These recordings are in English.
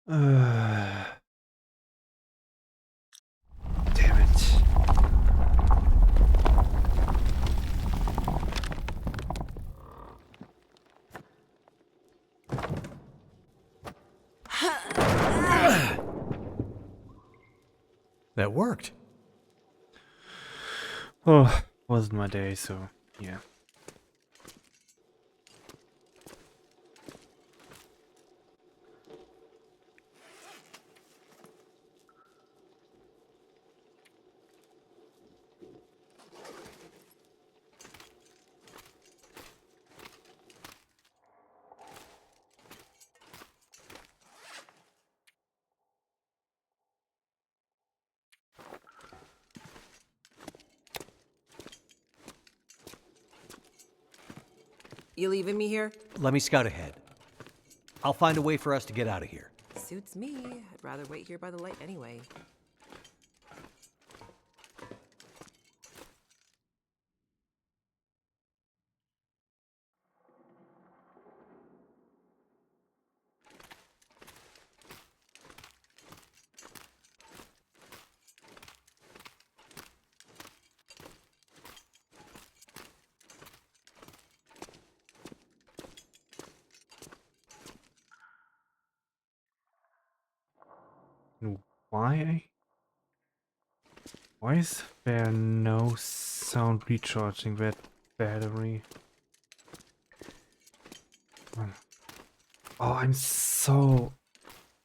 Damn it. That worked. Oh, wasn't my day, so yeah. You leaving me here? Let me scout ahead. I'll find a way for us to get out of here. Suits me. I'd rather wait here by the light anyway. Why? Why is there no sound recharging that battery? Oh, I'm so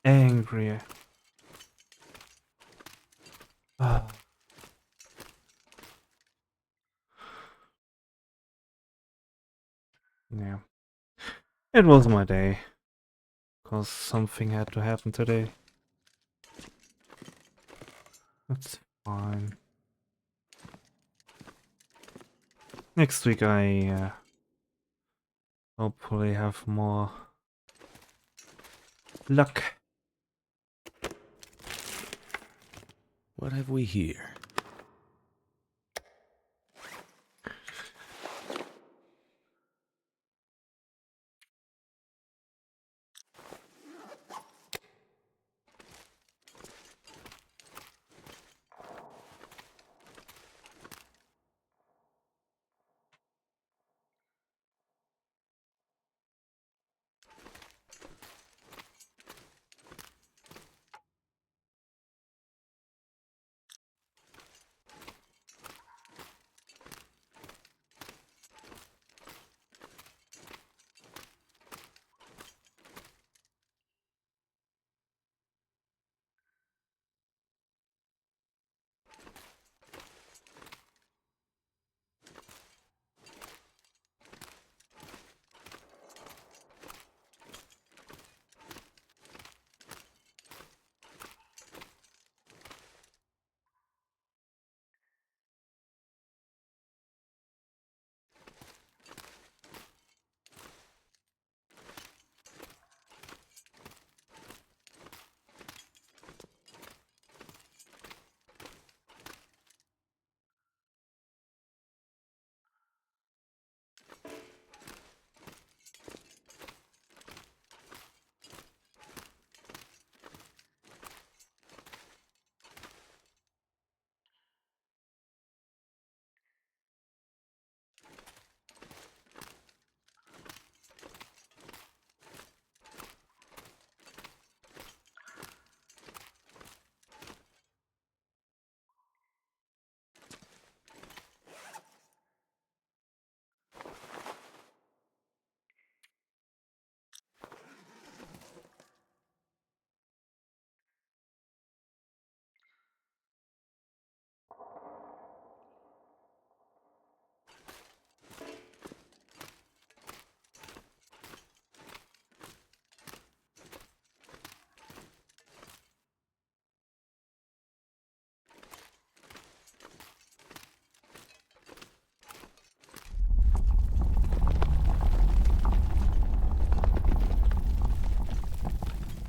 angry. Ah. Yeah. It was my day. Because something had to happen today. That's fine. Next week I hopefully have more luck. What have we here?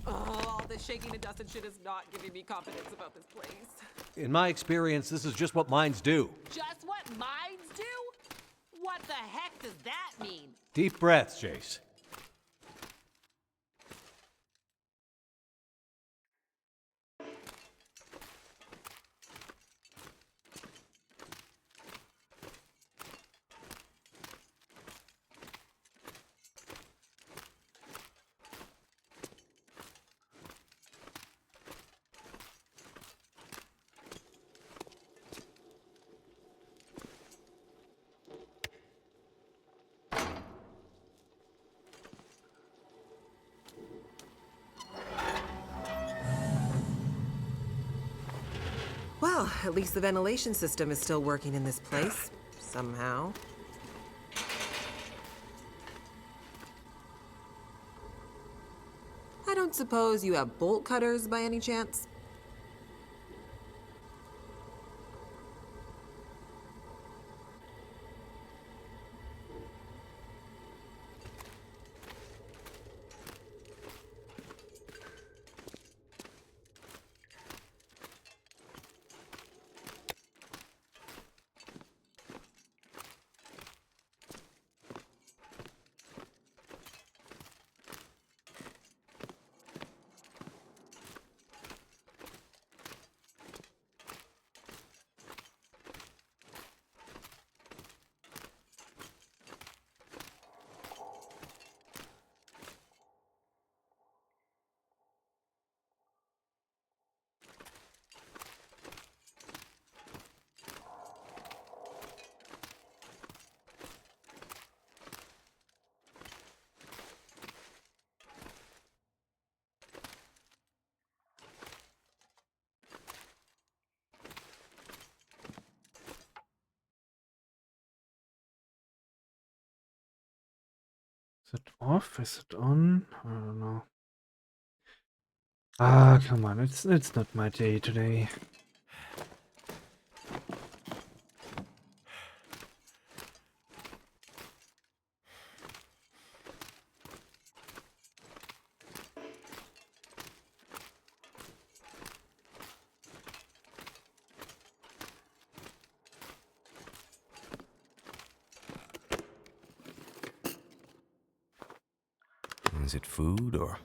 Oh, all this shaking and dust and shit is not giving me confidence about this place. In my experience, this is just what mines do. Just what mines do? What the heck does that mean? Deep breaths, Jace. Well, at least the ventilation system is still working in this place. Somehow. I don't suppose you have bolt cutters by any chance? Is it off? Is it on? I don't know. Ah, come on, it's not my day today. Is it food or...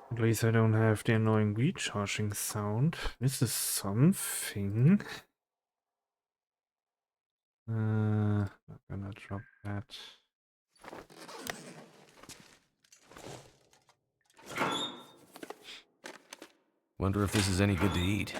At least I don't have the annoying recharging sound. This is something. Not gonna drop that. Wonder if this is any good to eat.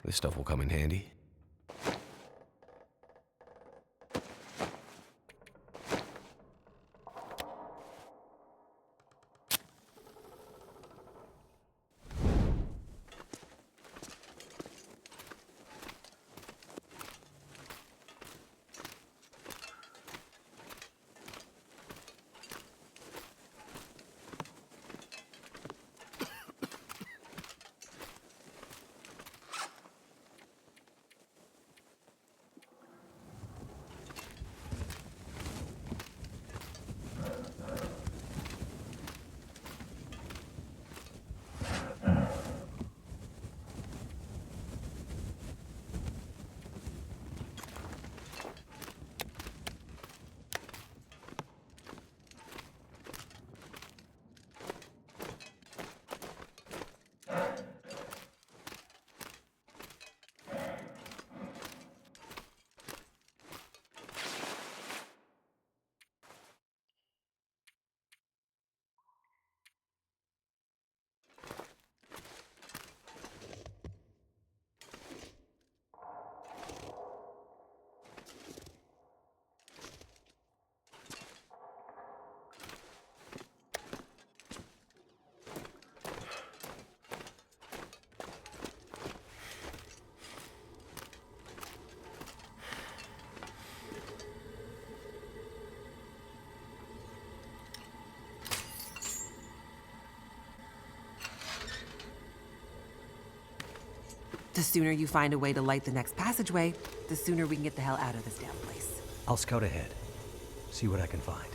This stuff will come in handy. The sooner you find a way to light the next passageway, the sooner we can get the hell out of this damn place. I'll scout ahead. See what I can find.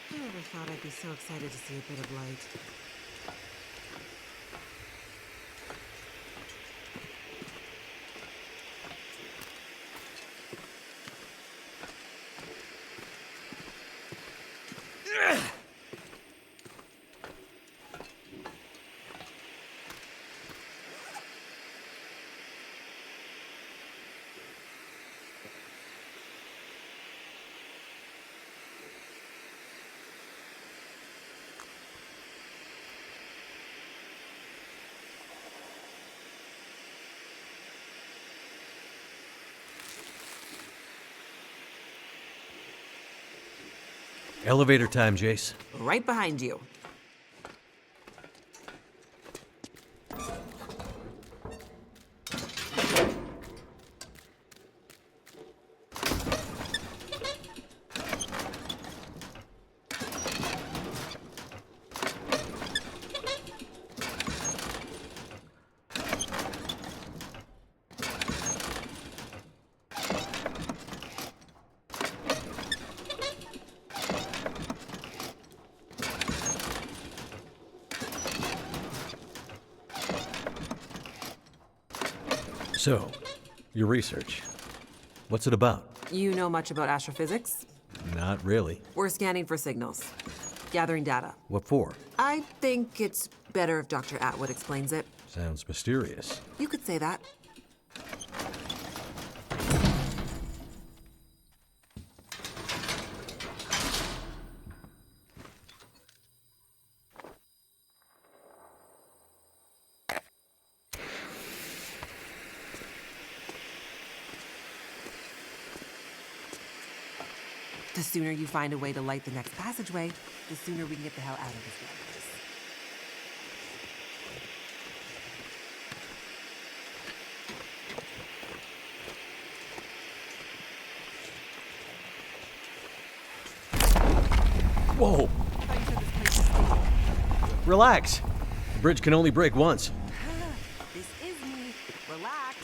I never thought I'd be so excited to see a bit of light. Elevator time, Jace. Right behind you. So, your research. What's it about? You know much about astrophysics? Not really. We're scanning for signals, gathering data. What for? I think it's better if Dr. Atwood explains it. Sounds mysterious. You could say that. The sooner you find a way to light the next passageway, the sooner we can get the hell out of this damn place. Whoa! Relax. The bridge can only break once. This is me. Relaxed.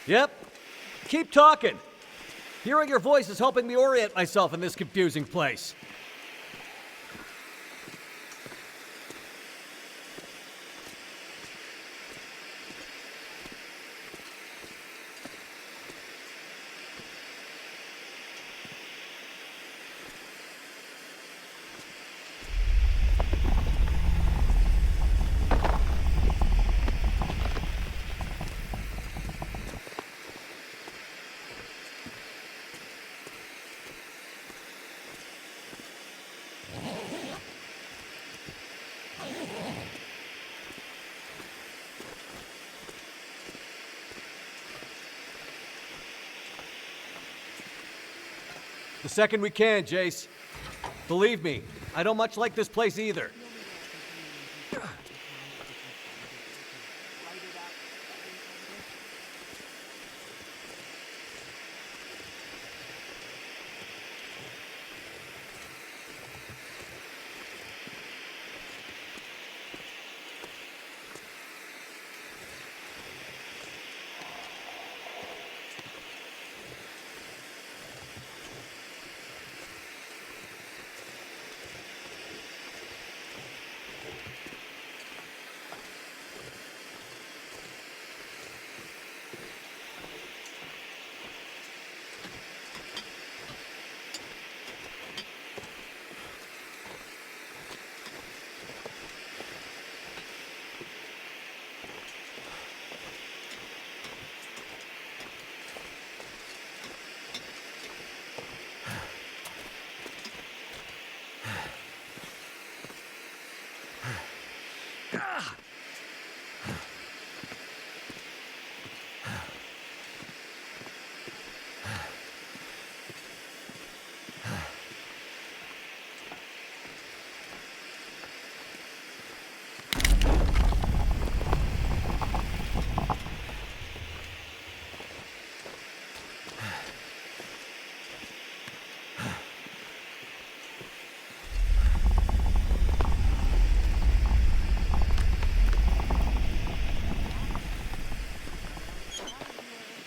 Yep. Keep talking. Hearing your voice is helping me orient myself in this confusing place. The second we can, Jace. Believe me, I don't much like this place either.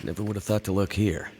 Never would have thought to look here.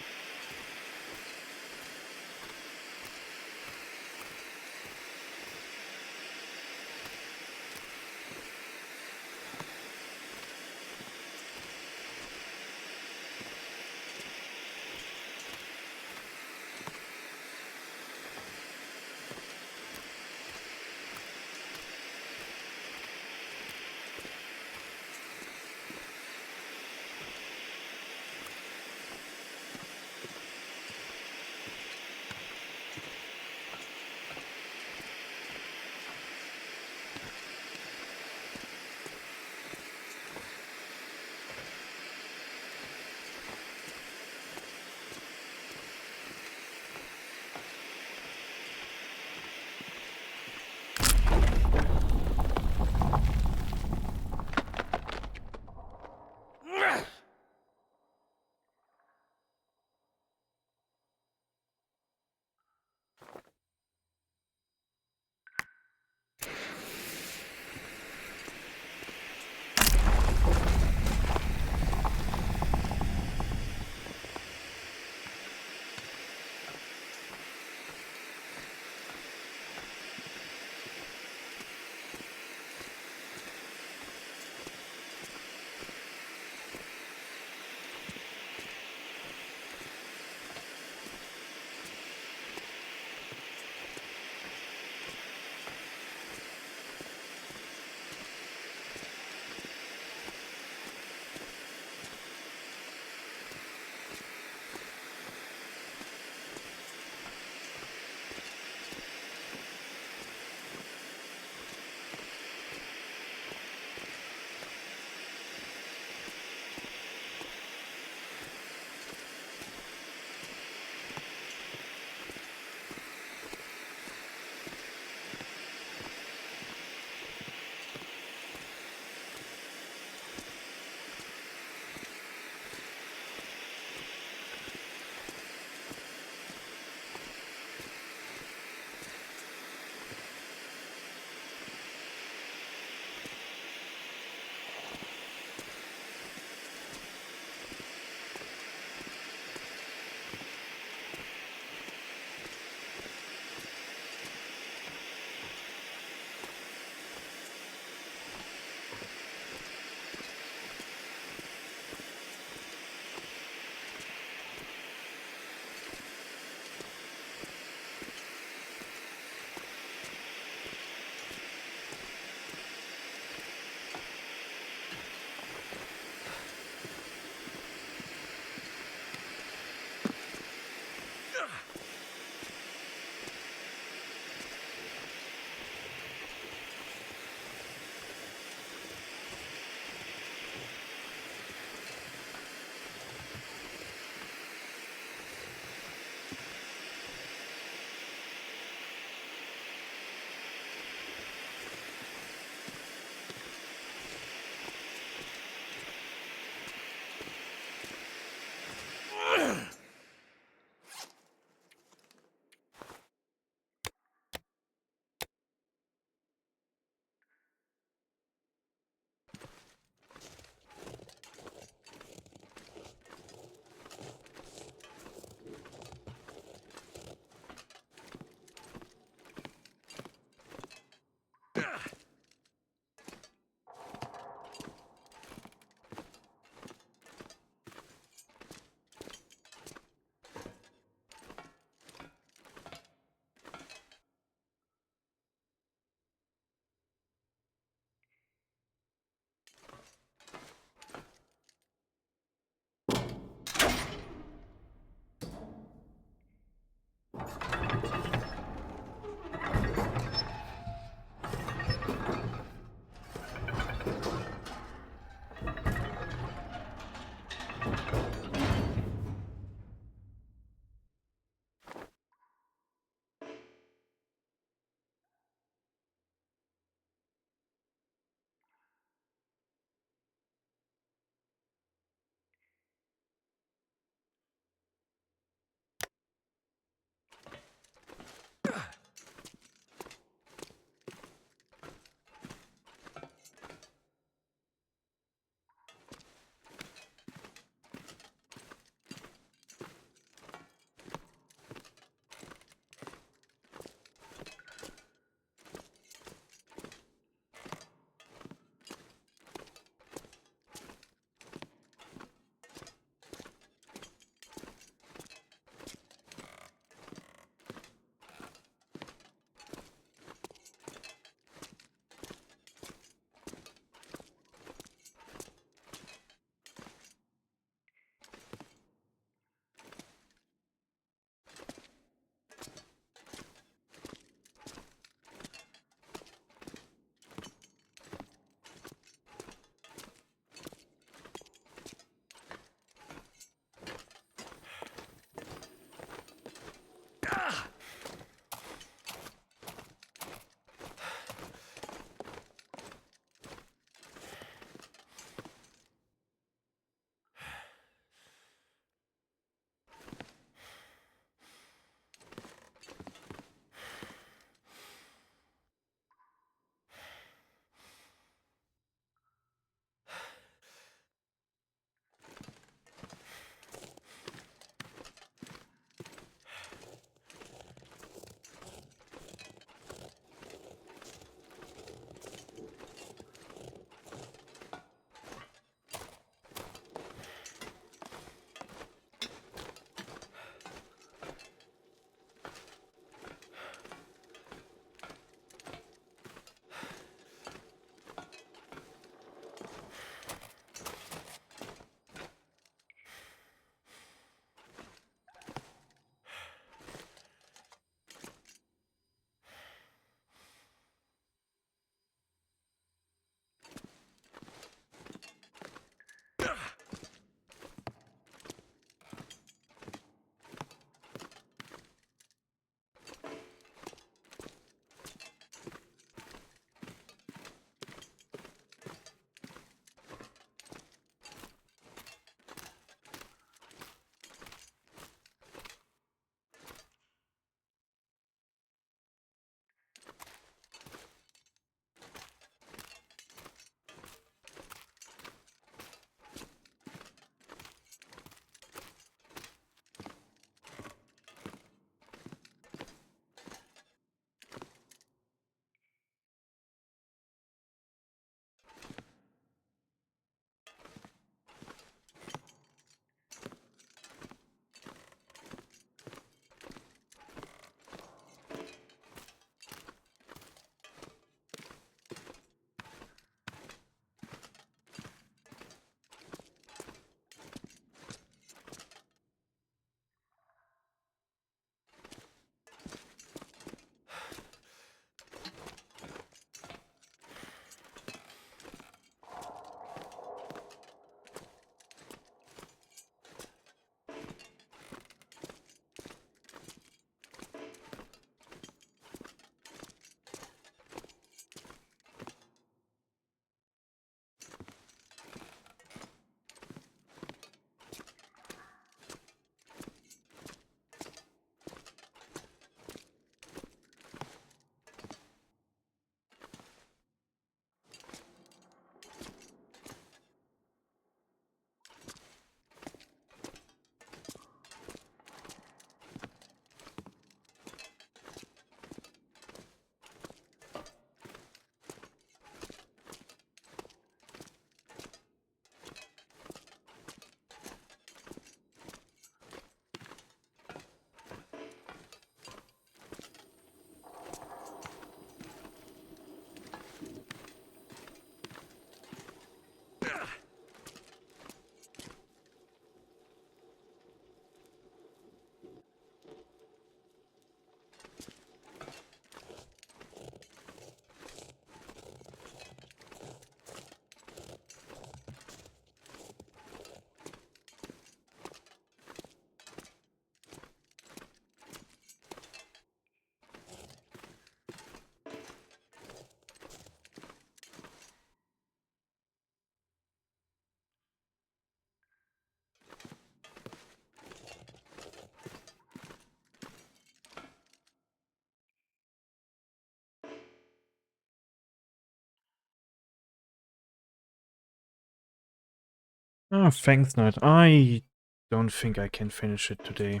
Oh, thanks, Knight. I don't think I can finish it today.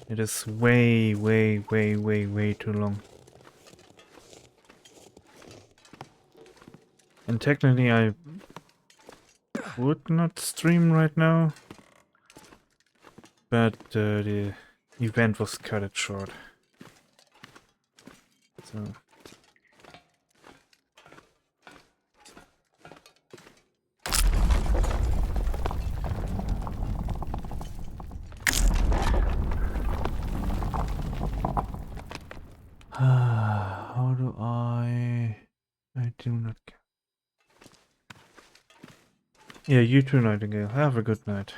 It is way, way, way, way, way too long. And technically I would not stream right now, but the event was cut it short. So how do I do not care. Yeah, you too, Nightingale. Have a good night.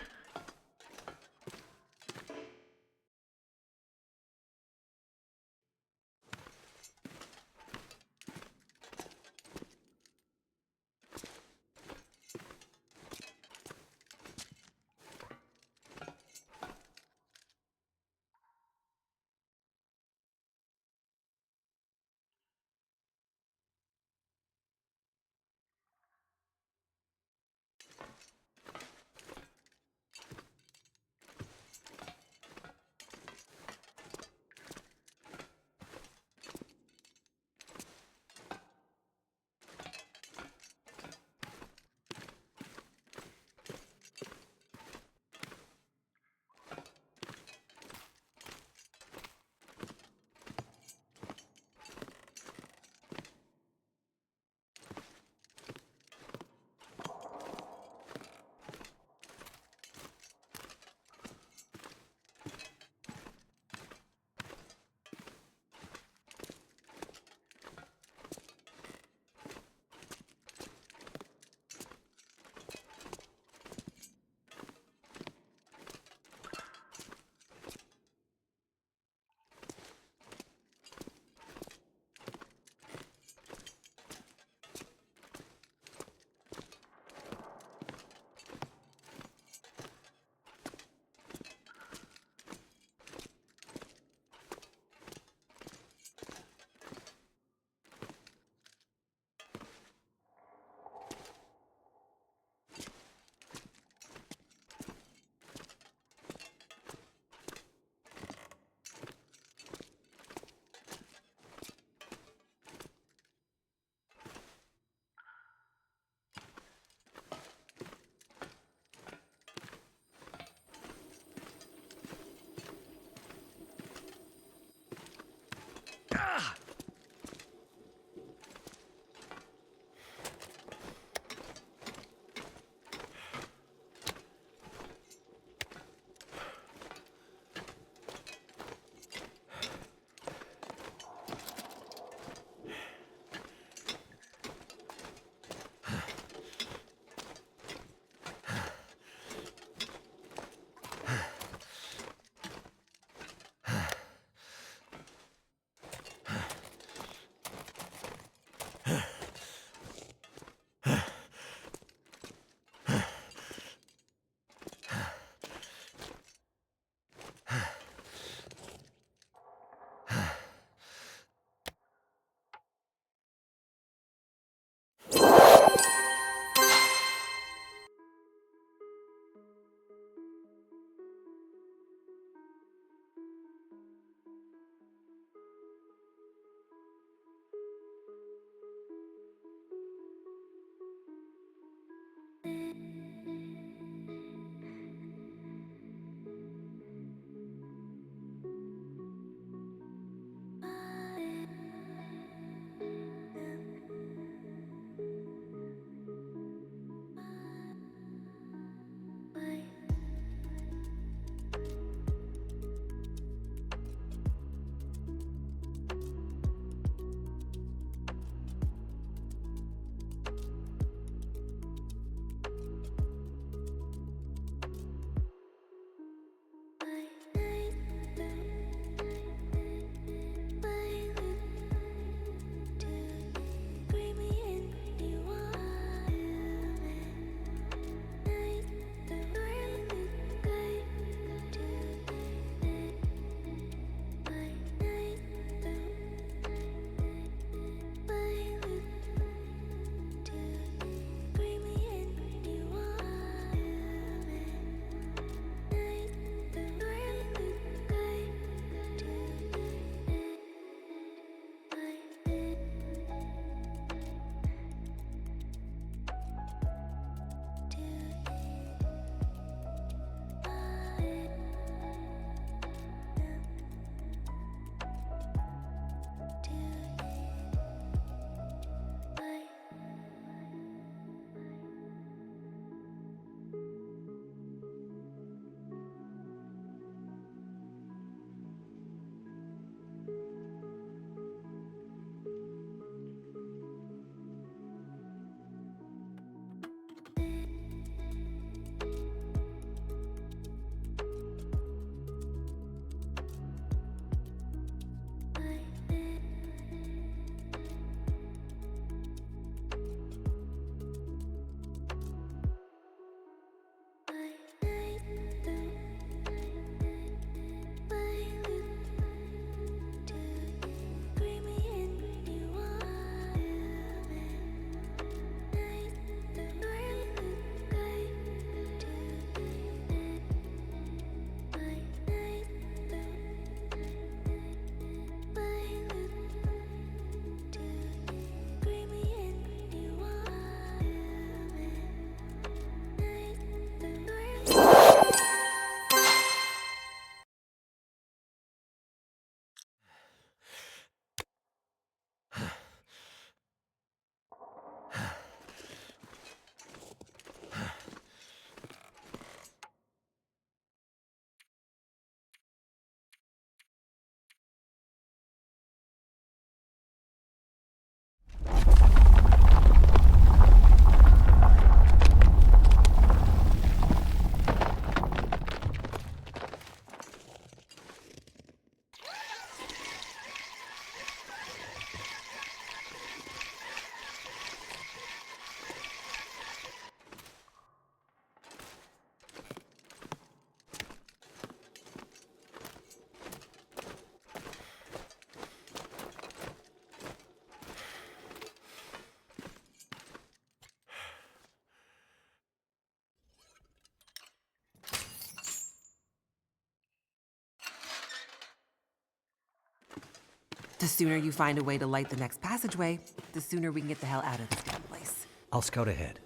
The sooner you find a way to light the next passageway, the sooner we can get the hell out of this damn place. I'll scout ahead.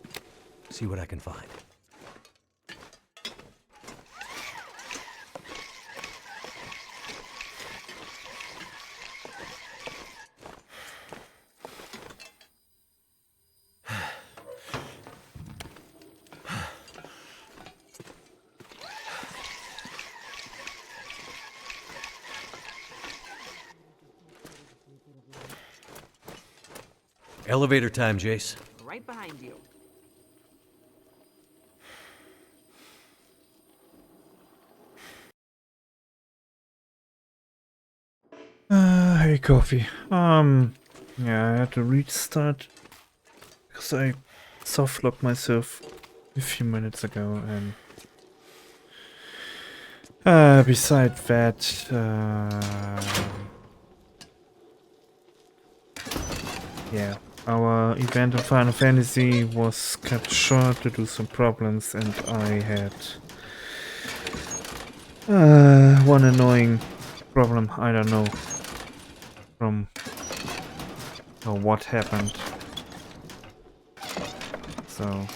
See what I can find. Elevator time, Jace. Right behind you. Hey, coffee. Yeah, I had to restart because I soft locked myself a few minutes ago, and beside that, yeah, our event in Final Fantasy was cut short due to some problems, and I had one annoying problem. I don't know from what happened. So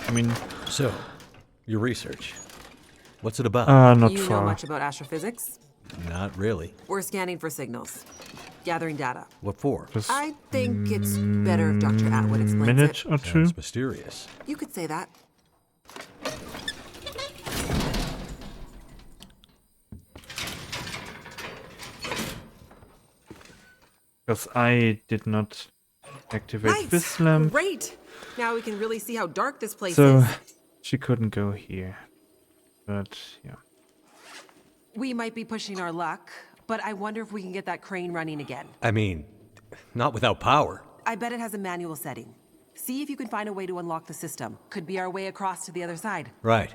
I mean, So, your research. What's it about? not You know far. much about astrophysics? Not really. We're scanning for signals, gathering data. What for? Just I think it's better if Dr. Atwood explains minute it. or two. Sounds mysterious. You could say that. Because I did not activate Nice. this lamp, Great. Now we can really see how dark this place so is. she couldn't go here. But yeah. We might be pushing our luck, but I wonder if we can get that crane running again. I mean, not without power. I bet it has a manual setting. See if you can find a way to unlock the system. Could be our way across to the other side. Right.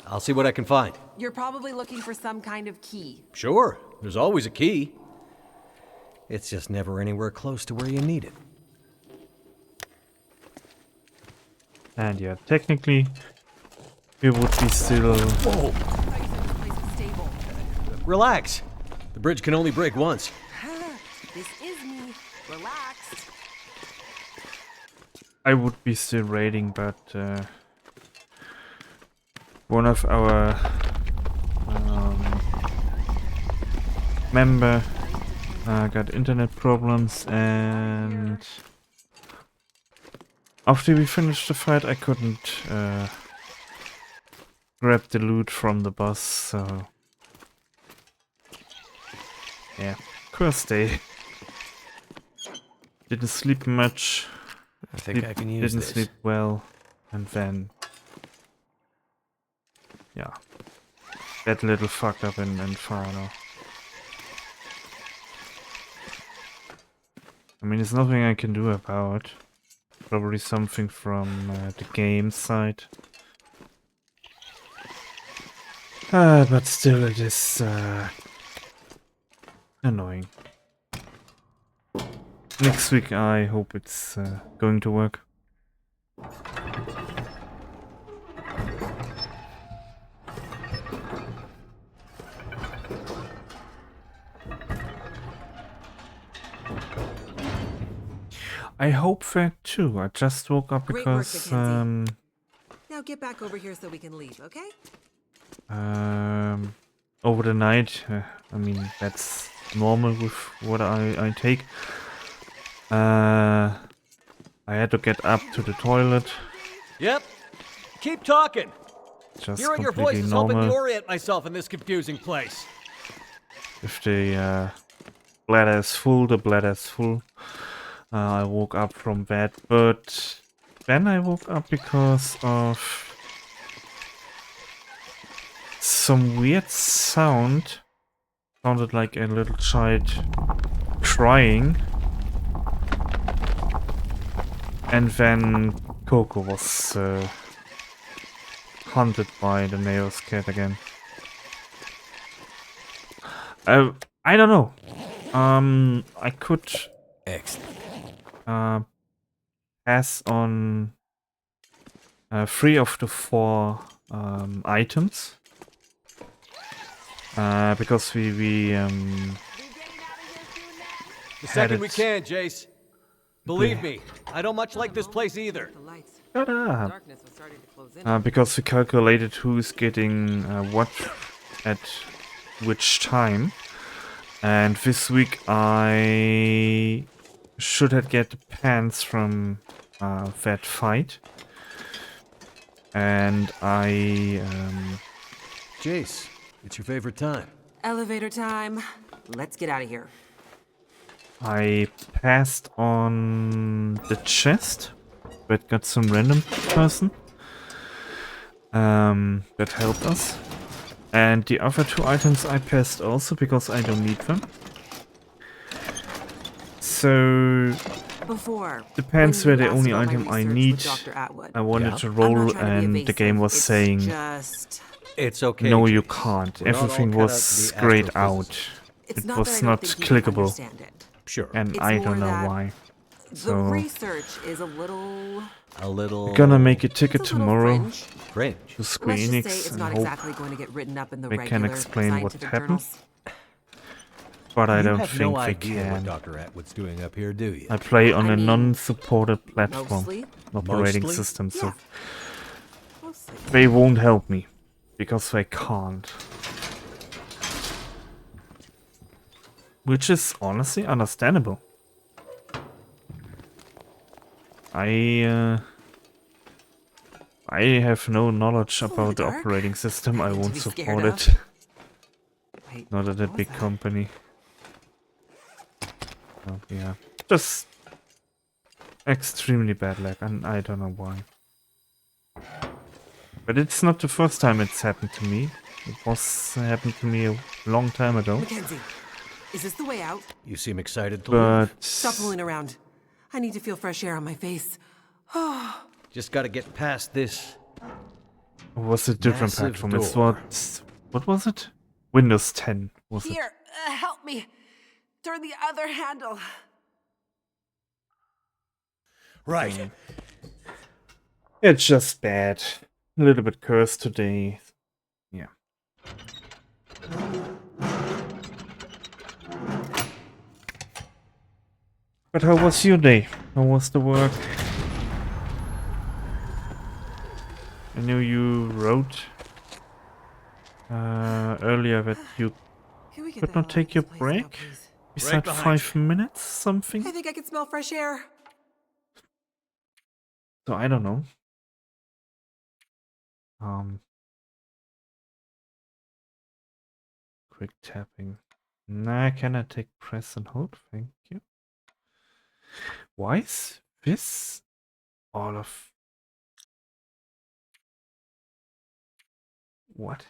I'll see what I can find. You're probably looking for some kind of key. Sure, there's always a key. It's just never anywhere close to where you need it. And yeah, technically, we would be still. Whoa! I thought you said this place was stable. Relax. The bridge can only break once. This is me. Relaxed. I would be still raiding, but one of our member got internet problems, and after we finished the fight, I couldn't grab the loot from the boss, so yeah, cursed day. Didn't sleep much. I think I can use Didn't this. sleep well, and then yeah, that little fucked up in Inferno. I mean, there's nothing I can do about. Probably something from the game side. But still, it is annoying. Next week, I hope it's going to work. I hope that too. I just woke up Great work, because Mackenzie. Now get back over here so we can leave, okay? over the night, I mean, that's normal with what I take. I had to get up to the toilet. Yep. Keep talking. Just Hearing your voice completely is helping me normal. orient myself in this confusing place. If the bladder is full, the bladder is full. I woke up from that, but then I woke up because of some weird sound. Sounded like a little child crying. And then Coco was hunted by the Neos cat again. I don't know. I could Excellent. pass on 3 of the 4 items. Because we The second we it. can, Jace. Believe me, I don't much like this place either. The lights. shut up. Darkness was starting to close in. Because we calculated who's getting what at which time. And this week I should have get the pants from that fight. And Jace, it's your favorite time. Elevator time. Let's get out of here. I passed on the chest, but got some random person that helped us. And the other 2 items I passed also because I don't need them. So Before. the pants when were you the only asked about my item I research with need. Dr. Atwood. I wanted Yeah. to I'm roll not trying to be and the evasive, game was it's saying just... It's okay. no, you Jace. can't. We're not all Everything cut was out to be grayed astrophysicists. out. It's It not was that I don't not think you can clickable. understand it. Sure. And It's I more don't know that why. The So research is a little... A little. gonna make a ticket It's a little tomorrow fringe. Cringe. to Square Let's just say Enix it's and not hope, exactly going to get written up in the they regular can explain what scientific happened. journals. but I You don't have think no they idea what can. Dr. Atwood's doing up here, do you? I play on I a mean, non-supported platform Mostly. operating Mostly? system, so Yeah. Mostly. they won't help me because they can't. Which is honestly understandable. I have no knowledge a little about the dark. operating system. I Nothing to won't be scared support of. it. Wait, Not at a what was big that? company. Oh, yeah. Just extremely bad luck, and I don't know why. But it's not the first time it's happened to me. It was happened to me a long time ago. Mackenzie, is this the way out? You seem excited to leave. But Stop fooling around. I need to feel fresh air on my face. Just gotta get past this. it was a different Massive platform. It's door. what was it? Windows 10 was it? Here, help me. Turn the other handle. Right. It's just bad. A little bit cursed today. Yeah. But how was your day? How was the work? I know you wrote earlier that you Can we get could the hell not out take of your this place break. now, please? You said behind 5 minutes something. I think I can smell fresh air. So I don't know. Quick tapping. Nah, I cannot take press and hold. Thank you. Why is this all of what?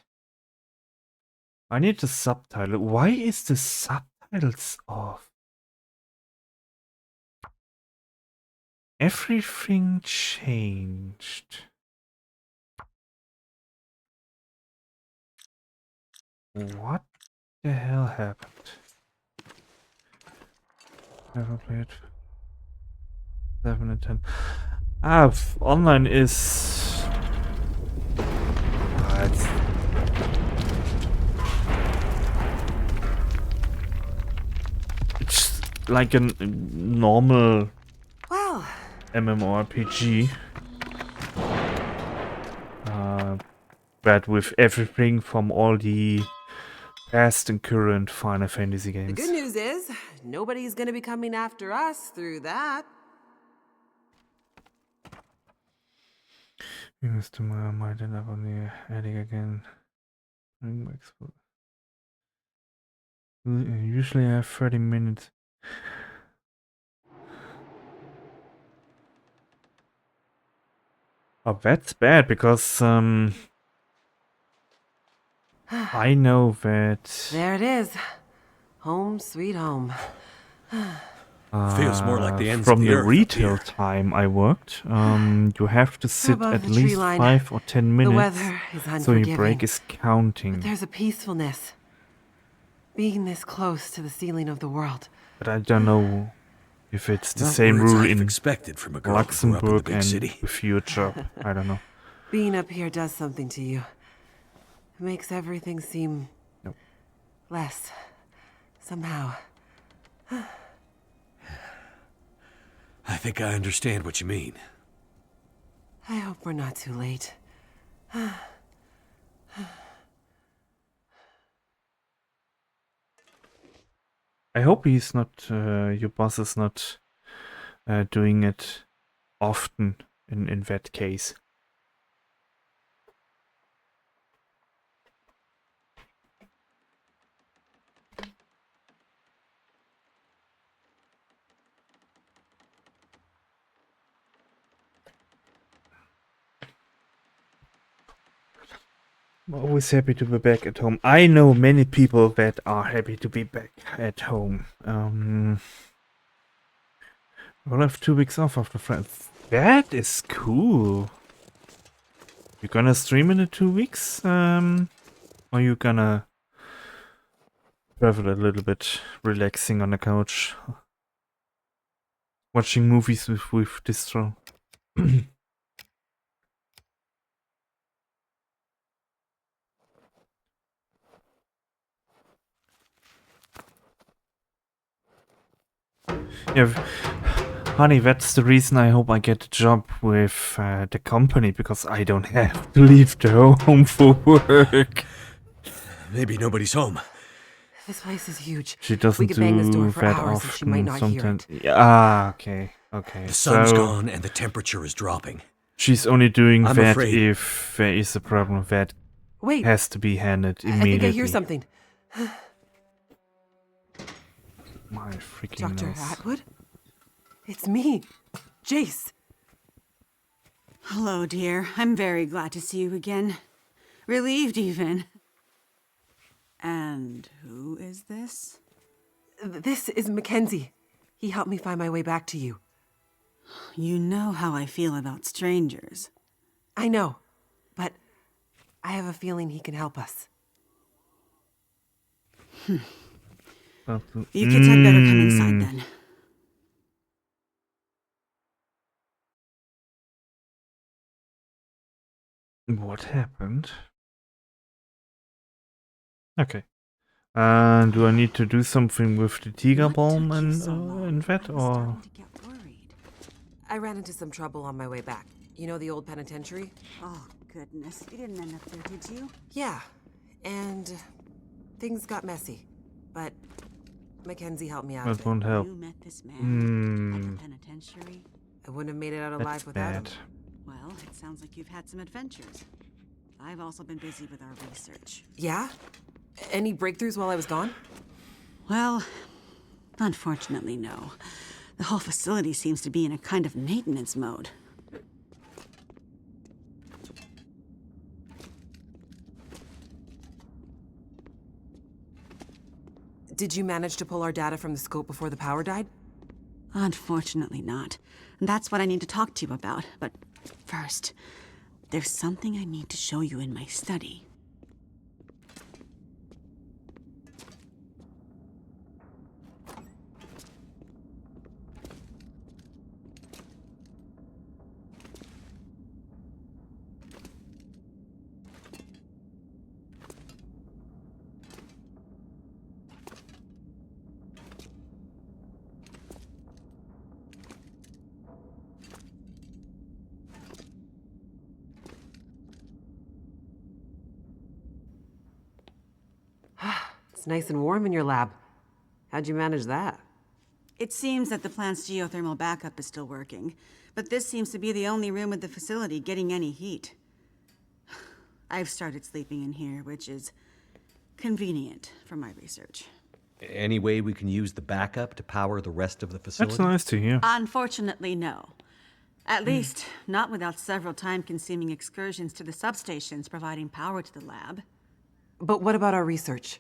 I need the subtitle. Why is the subtitles off? Everything changed. What the hell happened? Never played 7 and 10. Online is. It's like a normal Well, MMORPG. But with everything from all the past and current Final Fantasy the games. good news is nobody's going to be coming after us through that. Mr. Meyer might end up on the attic again. Usually I have 30 minutes. Oh, that's bad because I know that There it is. Home sweet home. Feels more like the ends from of the the earth up retail here. time I worked, you have to sit Above at the tree least line, 5 or 10 The minutes, weather is so your unforgiving. break is counting. But there's a peacefulness. Being this close to the ceiling of the world. But I don't know if it's the Not same words rule I've in expected from a girl who grew up in the Luxembourg big and city. with your job. I don't know. Being up here does something to you. It makes everything seem... Nope. less. Somehow. I think I understand what you mean. I hope we're not too late. I hope he's not, your boss is not doing it often in that case. I'm always happy to be back at home. I know many people that are happy to be back at home. We'll have 2 weeks off after Friends. That is cool. You gonna stream in the 2 weeks? Or you gonna travel a little bit, relaxing on the couch, watching movies with Distro? Yeah, honey, that's the reason I hope I get a job with the company, because I don't have to leave the home for work. Maybe nobody's home. This place is huge. She doesn't we could bang this door do for that hours and she might often. not hear it. Yeah, okay, okay. The sun's So gone and the temperature is dropping. she's only doing I'm that afraid. if there is a problem that Wait, has to be handled I immediately. think I hear something. My freaking Dr. nose. Atwood? It's me, Jace. Hello, dear. I'm very glad to see you again. Relieved, even. And who is this? This is Mackenzie. He helped me find my way back to you. You know how I feel about strangers. I know, but I have a feeling he can help us. You kids had better come inside then. What happened? Okay. Do I need to do something with the Tiger What Balm took you and, so long? and that, I was or? starting to get worried. I ran into some trouble on my way back. You know the old penitentiary? Oh, goodness. You didn't end up there, did you? Yeah, and things got messy, but Mackenzie helped me out of That it. won't help. You met this man at Hmm. the penitentiary? I wouldn't have made it out alive That's without bad. him. Well, it sounds like you've had some adventures. I've also been busy with our research. Yeah? Any breakthroughs while I was gone? Well, unfortunately, no. The whole facility seems to be in a kind of maintenance mode. Did you manage to pull our data from the scope before the power died? Unfortunately not. That's what I need to talk to you about. But first, there's something I need to show you in my study. It's nice and warm in your lab. How'd you manage that? It seems that the plant's geothermal backup is still working, but this seems to be the only room at the facility getting any heat. I've started sleeping in here, which is convenient for my research. Any way we can use the backup to power the rest of the facility? That's nice to hear. Unfortunately, no. At least, not without several time-consuming excursions to the substations providing power to the lab. But what about our research?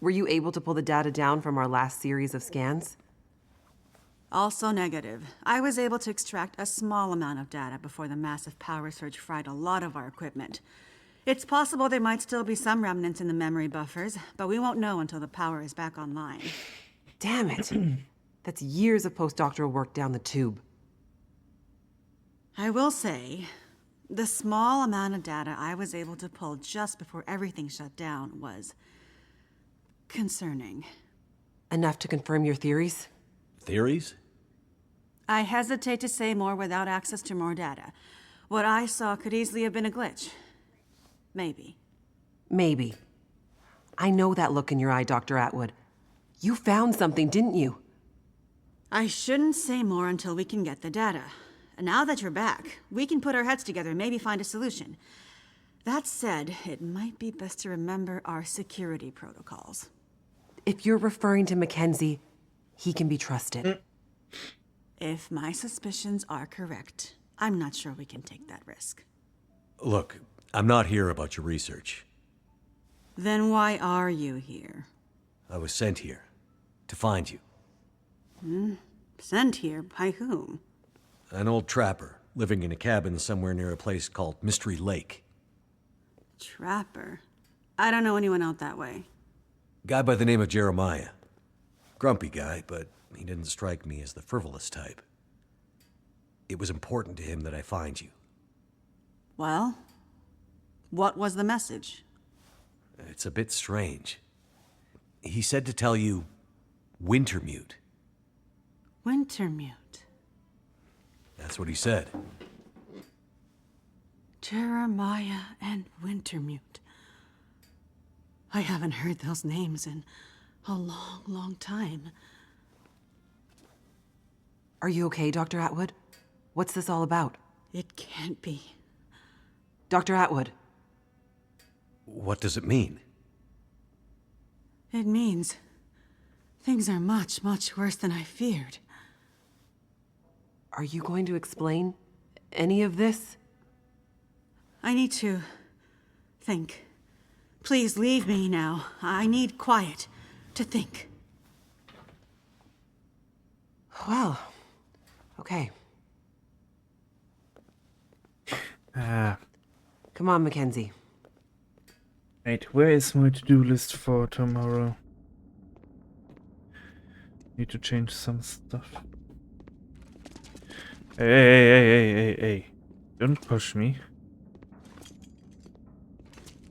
Were you able to pull the data down from our last series of scans? Also negative. I was able to extract a small amount of data before the massive power surge fried a lot of our equipment. It's possible there might still be some remnants in the memory buffers, but we won't know until the power is back online. Damn it. That's years of postdoctoral work down the tube. I will say, The small amount of data I was able to pull just before everything shut down was concerning. Enough to confirm your theories? Theories? I hesitate to say more without access to more data. What I saw could easily have been a glitch. Maybe. Maybe. I know that look in your eye, Dr. Atwood. You found something, didn't you? I shouldn't say more until we can get the data. And now that you're back, we can put our heads together and maybe find a solution. That said, it might be best to remember our security protocols. If you're referring to Mackenzie, he can be trusted. If my suspicions are correct, I'm not sure we can take that risk. Look, I'm not here about your research. Then why are you here? I was sent here to find you. Sent here by whom? An old trapper living in a cabin somewhere near a place called Mystery Lake. Trapper? I don't know anyone out that way. Guy by the name of Jeremiah. Grumpy guy, but he didn't strike me as the frivolous type. It was important to him that I find you. Well, what was the message? It's a bit strange. He said to tell you Wintermute. Wintermute. That's what he said. Jeremiah and Wintermute. I haven't heard those names in a long, long time. Are you okay, Dr. Atwood? What's this all about? It can't be. Dr. Atwood. What does it mean? It means things are much, much worse than I feared. Are you going to explain any of this? I need to think. Please leave me now. I need quiet to think. Well, okay. Come on, Mackenzie. Wait, where is my to-do list for tomorrow? Need to change some stuff. Hey. Don't push me.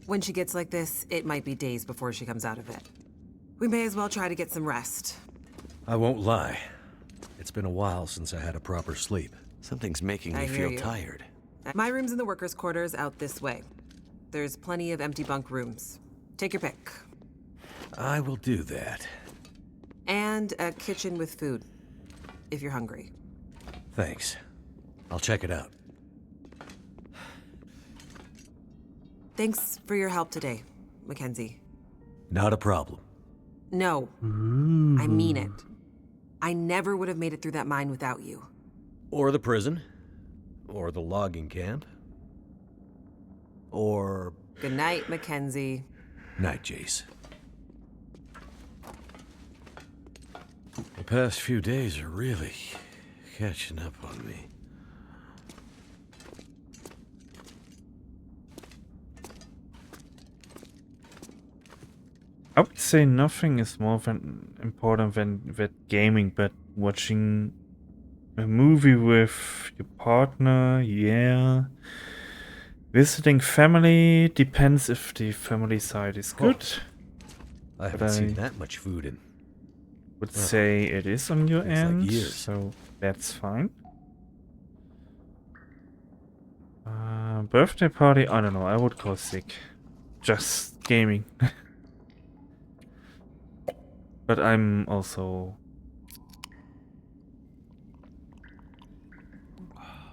When she gets like this, it might be days before she comes out of it. We may as well try to get some rest. I won't lie. It's been a while since I had a proper sleep. Something's making I me hear feel you. tired. My room's in the workers' quarters out this way. There's plenty of empty bunk rooms. Take your pick. I will do that. And a kitchen with food, if you're hungry. Thanks. I'll check it out. Thanks for your help today, Mackenzie. Not a problem. No, I mean it. I never would have made it through that mine without you. Or the prison. Or the logging camp. Or... Good night, Mackenzie. Night, Jace. The past few days are really catching up on me. I would say nothing is more important than gaming, but watching a movie with your partner, yeah. Visiting family depends if the family side is good. I haven't But seen that much food in... Would say it is on your It's like end, years. so that's fine. Birthday party, I don't know, I would go sick. Just gaming. But I'm also...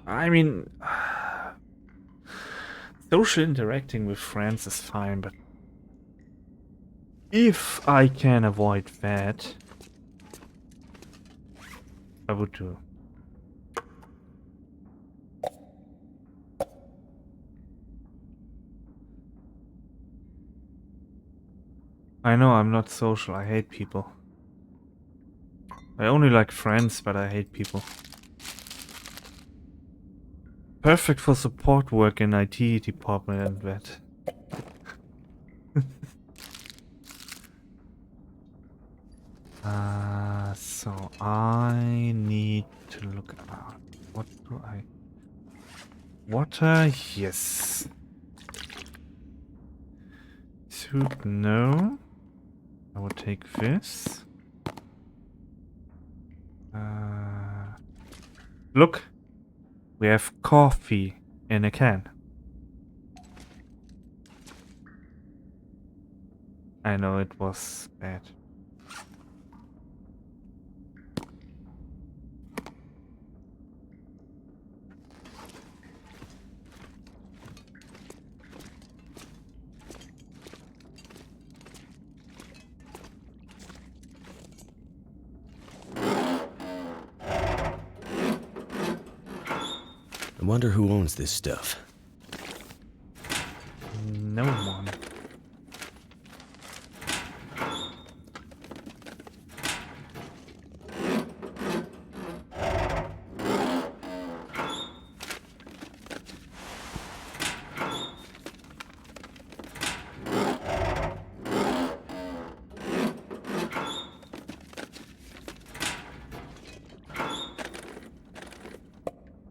I mean... social interacting with friends is fine, but... if I can avoid that... I would do. I know I'm not social, I hate people. I only like friends, but I hate people. Perfect for support work in IT department and that. So I need to look about. What do I... Water, yes. Soup, no. I will take this. Look, we have coffee in a can. I know it was bad. I wonder who owns this stuff. No one.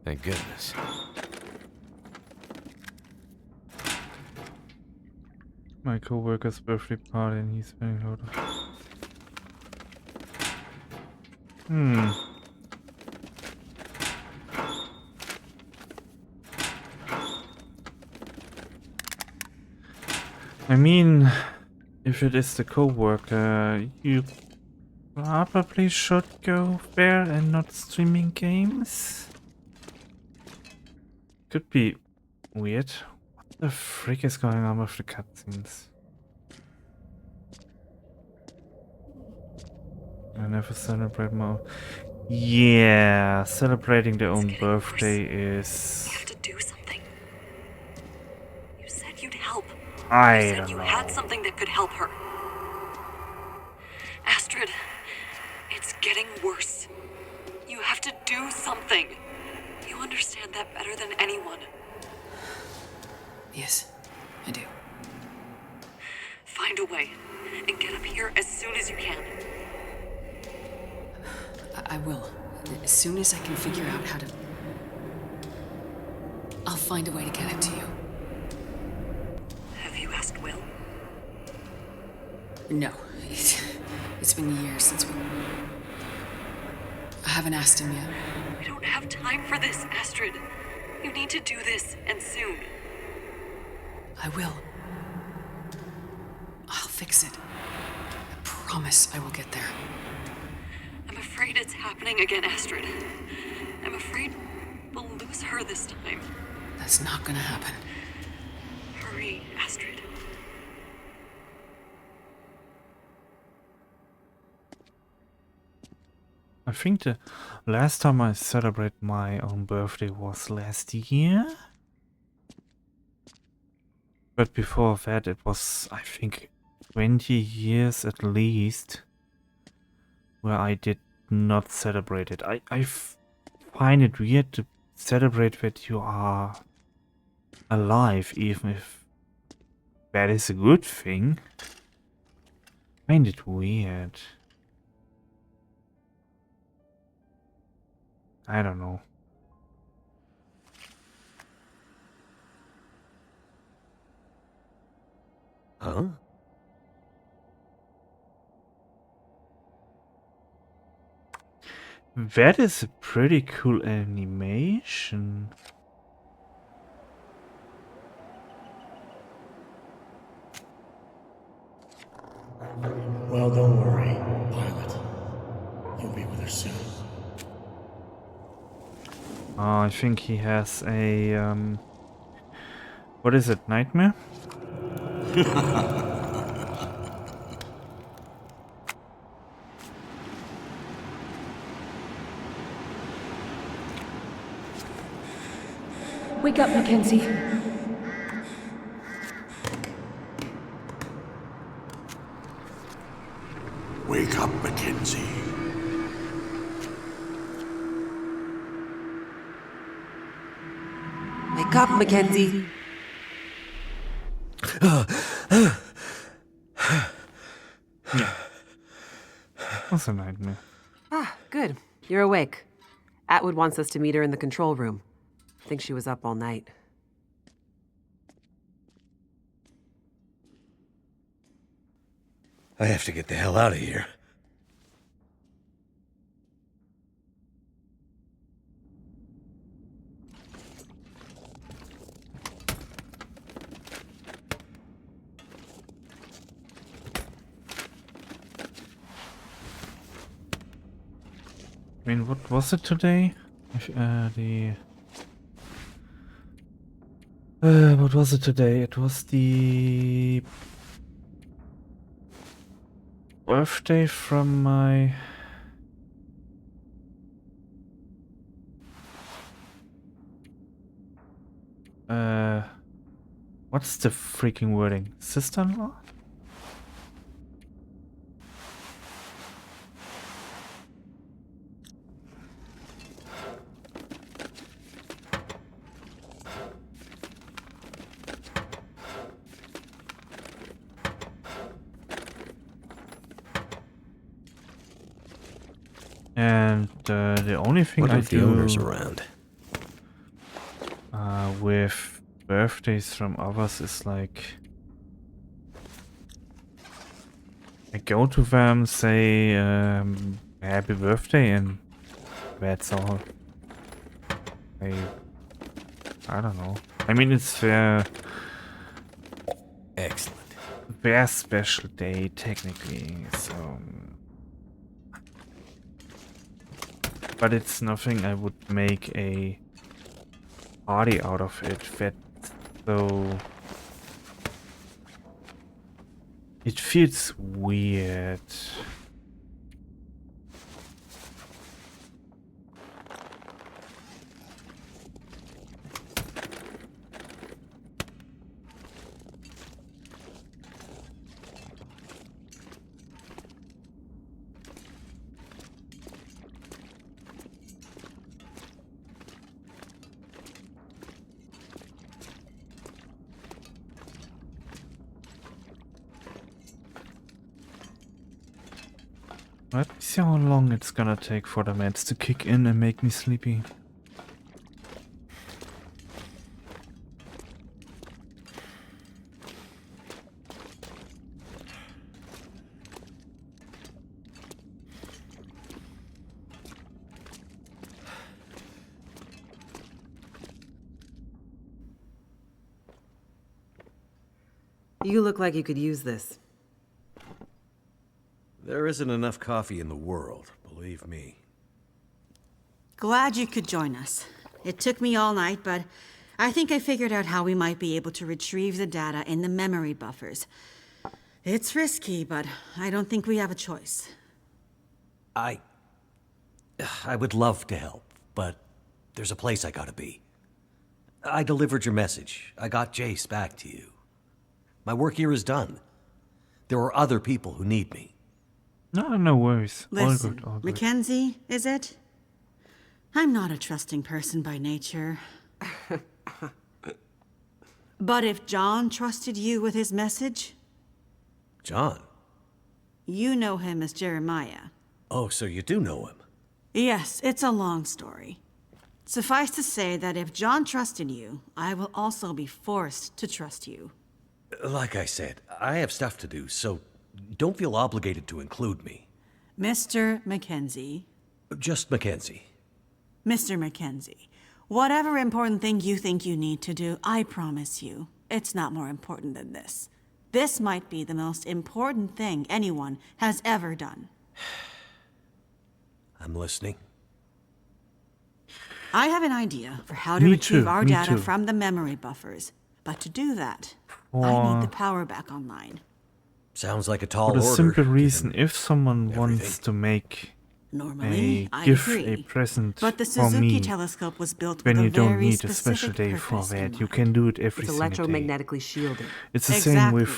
Thank goodness. My co-worker's birthday party and he's spending a lot of... I mean, if it is the co-worker, you probably should go there and not streaming games. Could be weird. What the frick is going on with the cutscenes? I never celebrate my... Yeah, celebrating their own birthday is... You have to do something. You said you'd help. I You said don't you know. had something that could help her. Astrid, it's getting worse. You have to do something. You understand that better than anyone. Yes, I do. Find a way and get up here as soon as you can. I will. As soon as I can figure out how to... I'll find a way to get it to you. Have you asked Will? No. It's been years since we... I haven't asked him yet. We don't have time for this, Astrid. You need to do this, and soon. I will. I'll fix it. I promise I will get there. I'm afraid it's happening again, Astrid. I'm afraid we'll lose her this time. That's not gonna happen. Hurry, Astrid. I think the last time I celebrated my own birthday was last year. But before that it was, I think, 20 years at least where I did not celebrate it. I find it weird to celebrate that you are alive, even if that is a good thing. I find it weird. I don't know. Huh? That is a pretty cool animation. Well, don't worry, Pilot. You'll be with her soon. Oh, I think he has a what is it, nightmare? Wake up, Mackenzie. Wake up, Mackenzie. Wake up, Mackenzie. What's a nightmare? Ah, good. You're awake. Atwood wants us to meet her in the control room. I think she was up all night. I have to get the hell out of here. I mean, what was it today? What was it today? It was the birthday from my what's the freaking wording? Sister-in-law? And the only thing What I if the do owner's around? with birthdays from others is like I go to them, say happy birthday, and that's all. I don't know. I mean, it's their special day technically, so. But it's nothing I would make a party out of it. So it feels weird. Let's see how long it's gonna take for the meds to kick in and make me sleepy. You look like you could use this. There isn't enough coffee in the world, believe me. Glad you could join us. It took me all night, but I think I figured out how we might be able to retrieve the data in the memory buffers. It's risky, but I don't think we have a choice. I would love to help, but there's a place I gotta be. I delivered your message. I got Jace back to you. My work here is done. There are other people who need me. No worries. Listen, All good, all good. Mackenzie, is it? I'm not a trusting person by nature. But if John trusted you with his message, John? you know him as Jeremiah. Oh, so you do know him? Yes, it's a long story. Suffice to say that if John trusted you, I will also be forced to trust you. Like I said, I have stuff to do, so don't feel obligated to include me. Mr. Mackenzie. Just Mackenzie. Mr. Mackenzie, whatever important thing you think you need to do, I promise you, it's not more important than this. This might be the most important thing anyone has ever done. I'm listening. I have an idea for how to Me retrieve too, our me data too. from the memory buffers. But to do that, I need the power back online. Sounds like a tall For the order. simple given reason, if someone wants everything. to make Normally, I gift, agree. a present But the for Suzuki me, telescope was built when with you a don't very need a special specific day for purpose in that, you mind. can do it every It's single day. electromagnetically shielded. It's the same with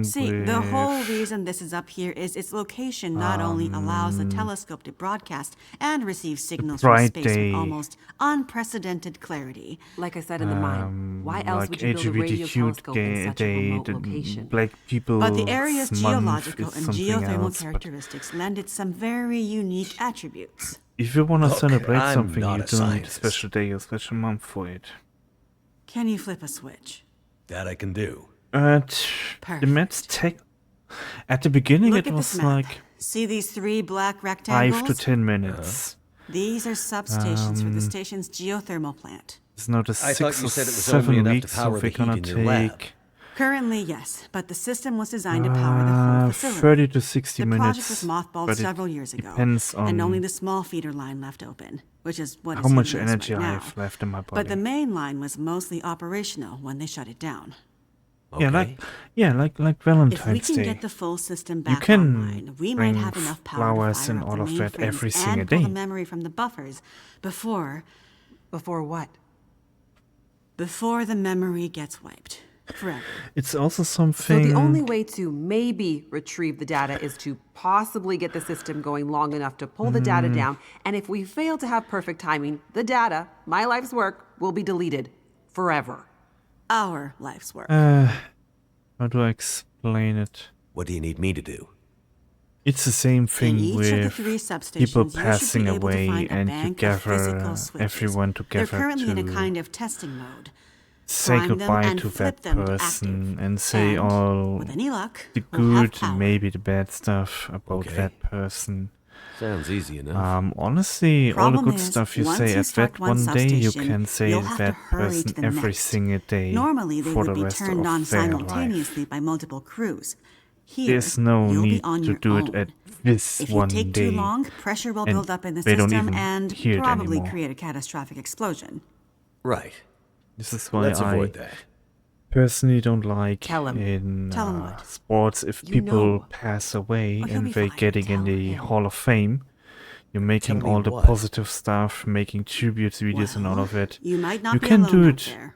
See, the whole reason this is up here is its location not only allows the telescope to broadcast and receive signals from bright space day. with almost unprecedented clarity. Like I said in the mine, why else like would you build a radio LGBTQ telescope in such a day, remote the location? Black people But the area's month geological is and something geothermal else, but characteristics lend it some very unique unique attributes. If you want to Look, celebrate I'm something, not you a don't need a scientist. special day or special month for it. Can you flip a switch? That I can do. The Perfect. maps take... At the beginning Look it at was this map. like See these 3 black rectangles? 5 to 10 minutes. These are substations for the station's geothermal plant. It's not a I 6 thought you or said it was only 7 enough to weeks, so power we're the heat gonna in your lab. take Currently, yes, but the system was designed to power the whole facility. 30 to 60 The minutes. project was mothballed but it several years ago, depends on and only the small feeder line left open, which is what how is much hitting us energy right I now. have left in my body. But the main line was mostly operational when they shut it down. Okay. like If we Valentine's can Day. get the full system back can online, we might bring have enough power flowers to fire and up all the of that mainframes every single and pull day. the memory from the buffers before Before what? the memory gets wiped forever. It's also So something. the only way to maybe retrieve the data is to possibly get the system going long enough to pull the data down. And if we fail to have perfect timing, the data, my life's work, will be deleted forever. Our life's work. How do I explain it? What do you need me to do? It's the same thing each of with the 3 substations, people you should be passing able to away find a and you bank of physical gather switches. everyone together They're currently in a to kind of testing mode. say Prime them goodbye and to flip that them to person active. and say And, all with any luck, the we'll have good, power. maybe the bad stuff about Okay. that person. Sounds easy enough. Honestly, all the Problem good is, stuff you once say you at start that one one day, you substation, can say you'll have to that hurry to person the every next. single day Normally, they for would the be rest turned of on their simultaneously life. by multiple crews. Here, There's no you'll be need on to your do own. it at this If you one take day. too long, pressure will and build up in the they don't system even and hear it probably anymore. create a catastrophic explosion. Right. This is why Let's I avoid that. personally don't like Tell 'em. in Tell 'em what? sports if You people know. pass away Oh, he'll and be they're fine. getting in Tell the him. Hall of Fame. You're making Tell me all the what? positive stuff, making tributes videos and all of it. You might not You be can alone do out it there.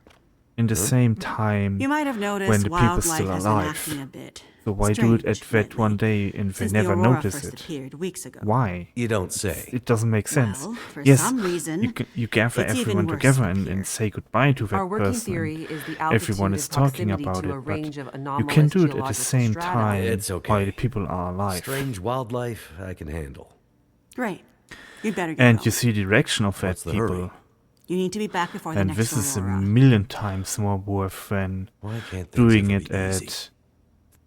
in the same time You might have noticed when the people's wildlife still has been alive. acting a bit So why do it at strange that one lately, day and they since never the aurora notice first it? appeared weeks ago. Why? You don't say. It doesn't make sense. Well, for yes, some reason, you gather it's even everyone worse together up and here. say goodbye to that Our working person. theory is the Everyone altitude is and talking proximity about to a it, range but of you anomalous can do it at the geological same strata. time It's okay. while the people are alive. Strange wildlife, I can handle. Great. You'd better get And going. you see the direction of that What's the people. hurry? You need to be back before the And next this is a aurora. million times more worth than Why can't things doing ever it be easy? at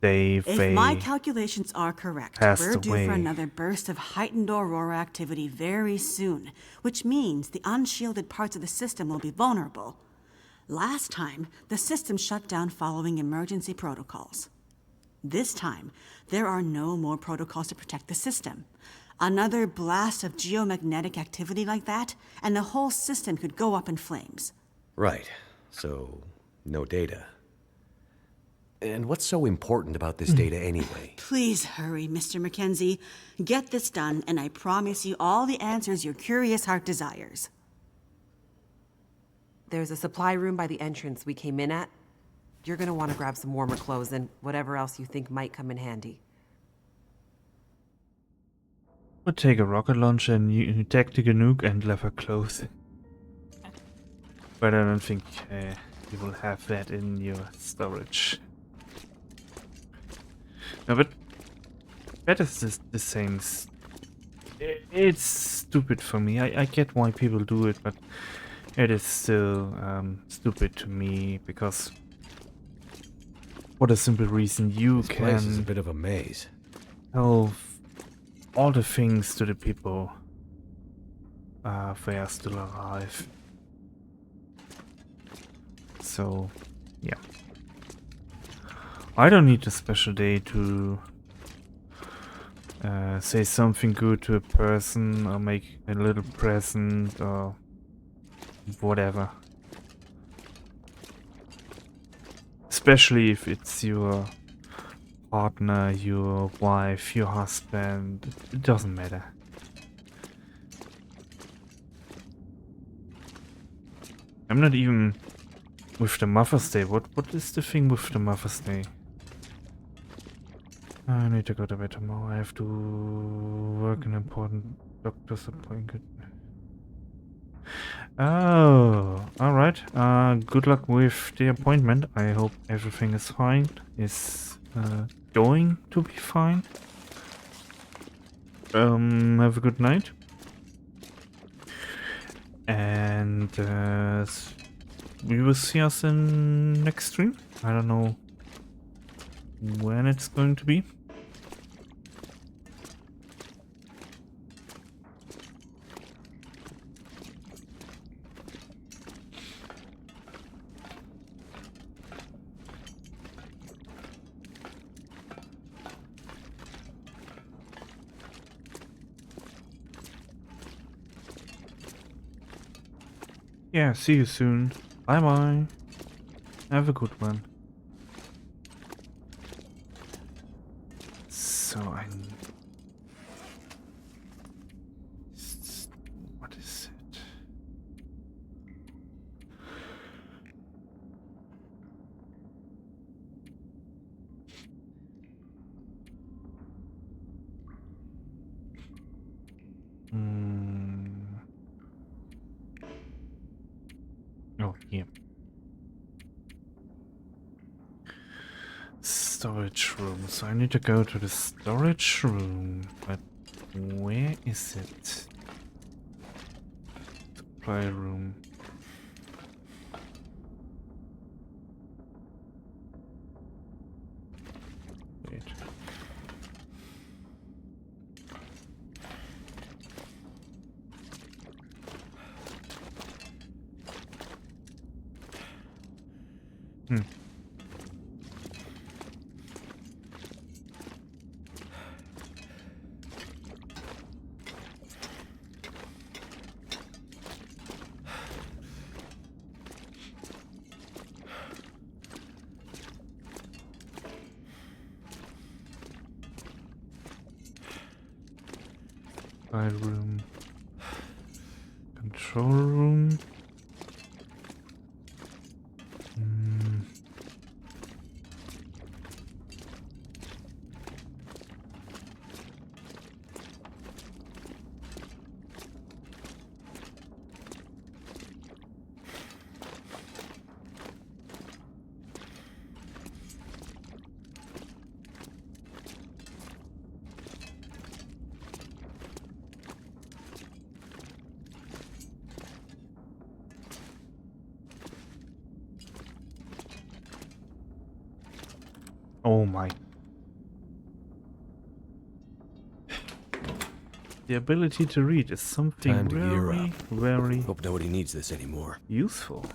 day If they my calculations are correct, passed we're due away. for another burst of heightened aurora activity very soon, which means the unshielded parts of the system will be vulnerable. Last time, the system shut down following emergency protocols. This time, there are no more protocols to protect the system. Another blast of geomagnetic activity like that, and the whole system could go up in flames. Right. So, no data. And what's so important about this data anyway? Please hurry, Mr. Mackenzie. Get this done, and I promise you all the answers your curious heart desires. There's a supply room by the entrance we came in at. You're gonna want to grab some warmer clothes and whatever else you think might come in handy. would take a rocket launcher and tactical nuke and leather clothing. But I don't think you will have that in your storage. No, but that is just the same. It's stupid for me. I get why people do it, but it is still stupid to me because for the simple reason you This place is a can bit of a maze. tell all the things to the people if they are still alive. So, yeah. I don't need a special day to say something good to a person or make a little present or whatever. Especially if it's your partner, your wife, your husband. It doesn't matter. I'm not even with the Mother's Day. What is the thing with the Mother's Day? I need to go to bed tomorrow. I have to work an important doctor's appointment. Oh, alright. Good luck with the appointment. I hope everything is fine. Is going to be fine. Have a good night. And we will see us in next stream. I don't know when it's going to be. Yeah, see you soon. Bye bye. Have a good one. So what is it? Oh, here. Storage room. So I need to go to the storage room. But where is it? Supply room. Wait. Supply room. Control room. Oh my. The ability to read is something Time to gear very, up. very Hope nobody needs this anymore. useful.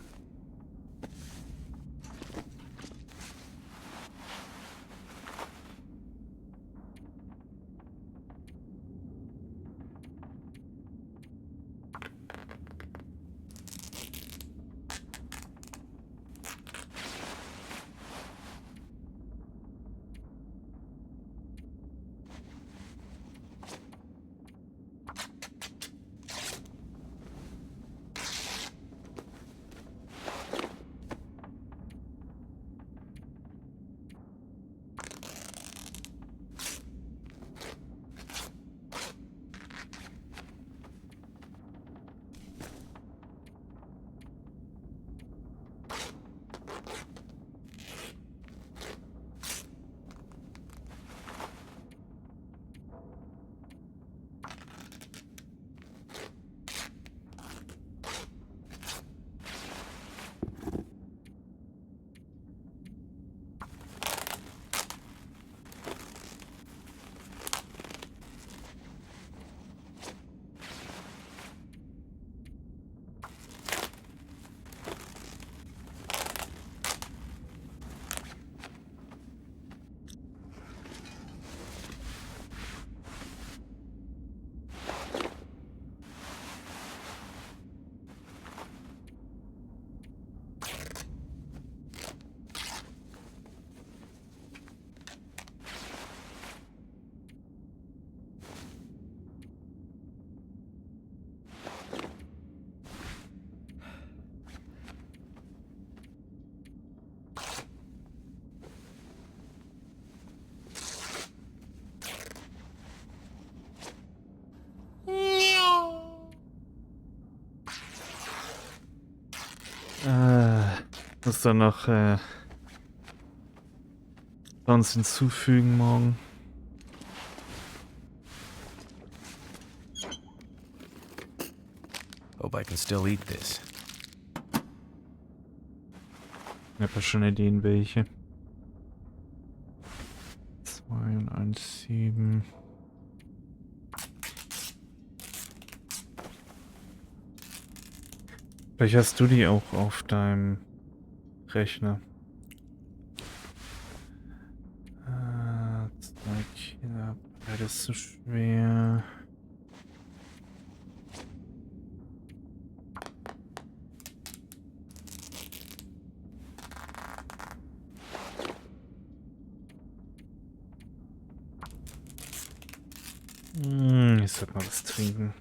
Muss dann noch sonst hinzufügen morgen. Hope I can still eat this. Ich habe ja schon Ideen, welche. 2 und 1,7. Vielleicht hast du die auch auf deinem Rechner. 2 Kilo, beides zu schwer. Ich sollte mal was trinken.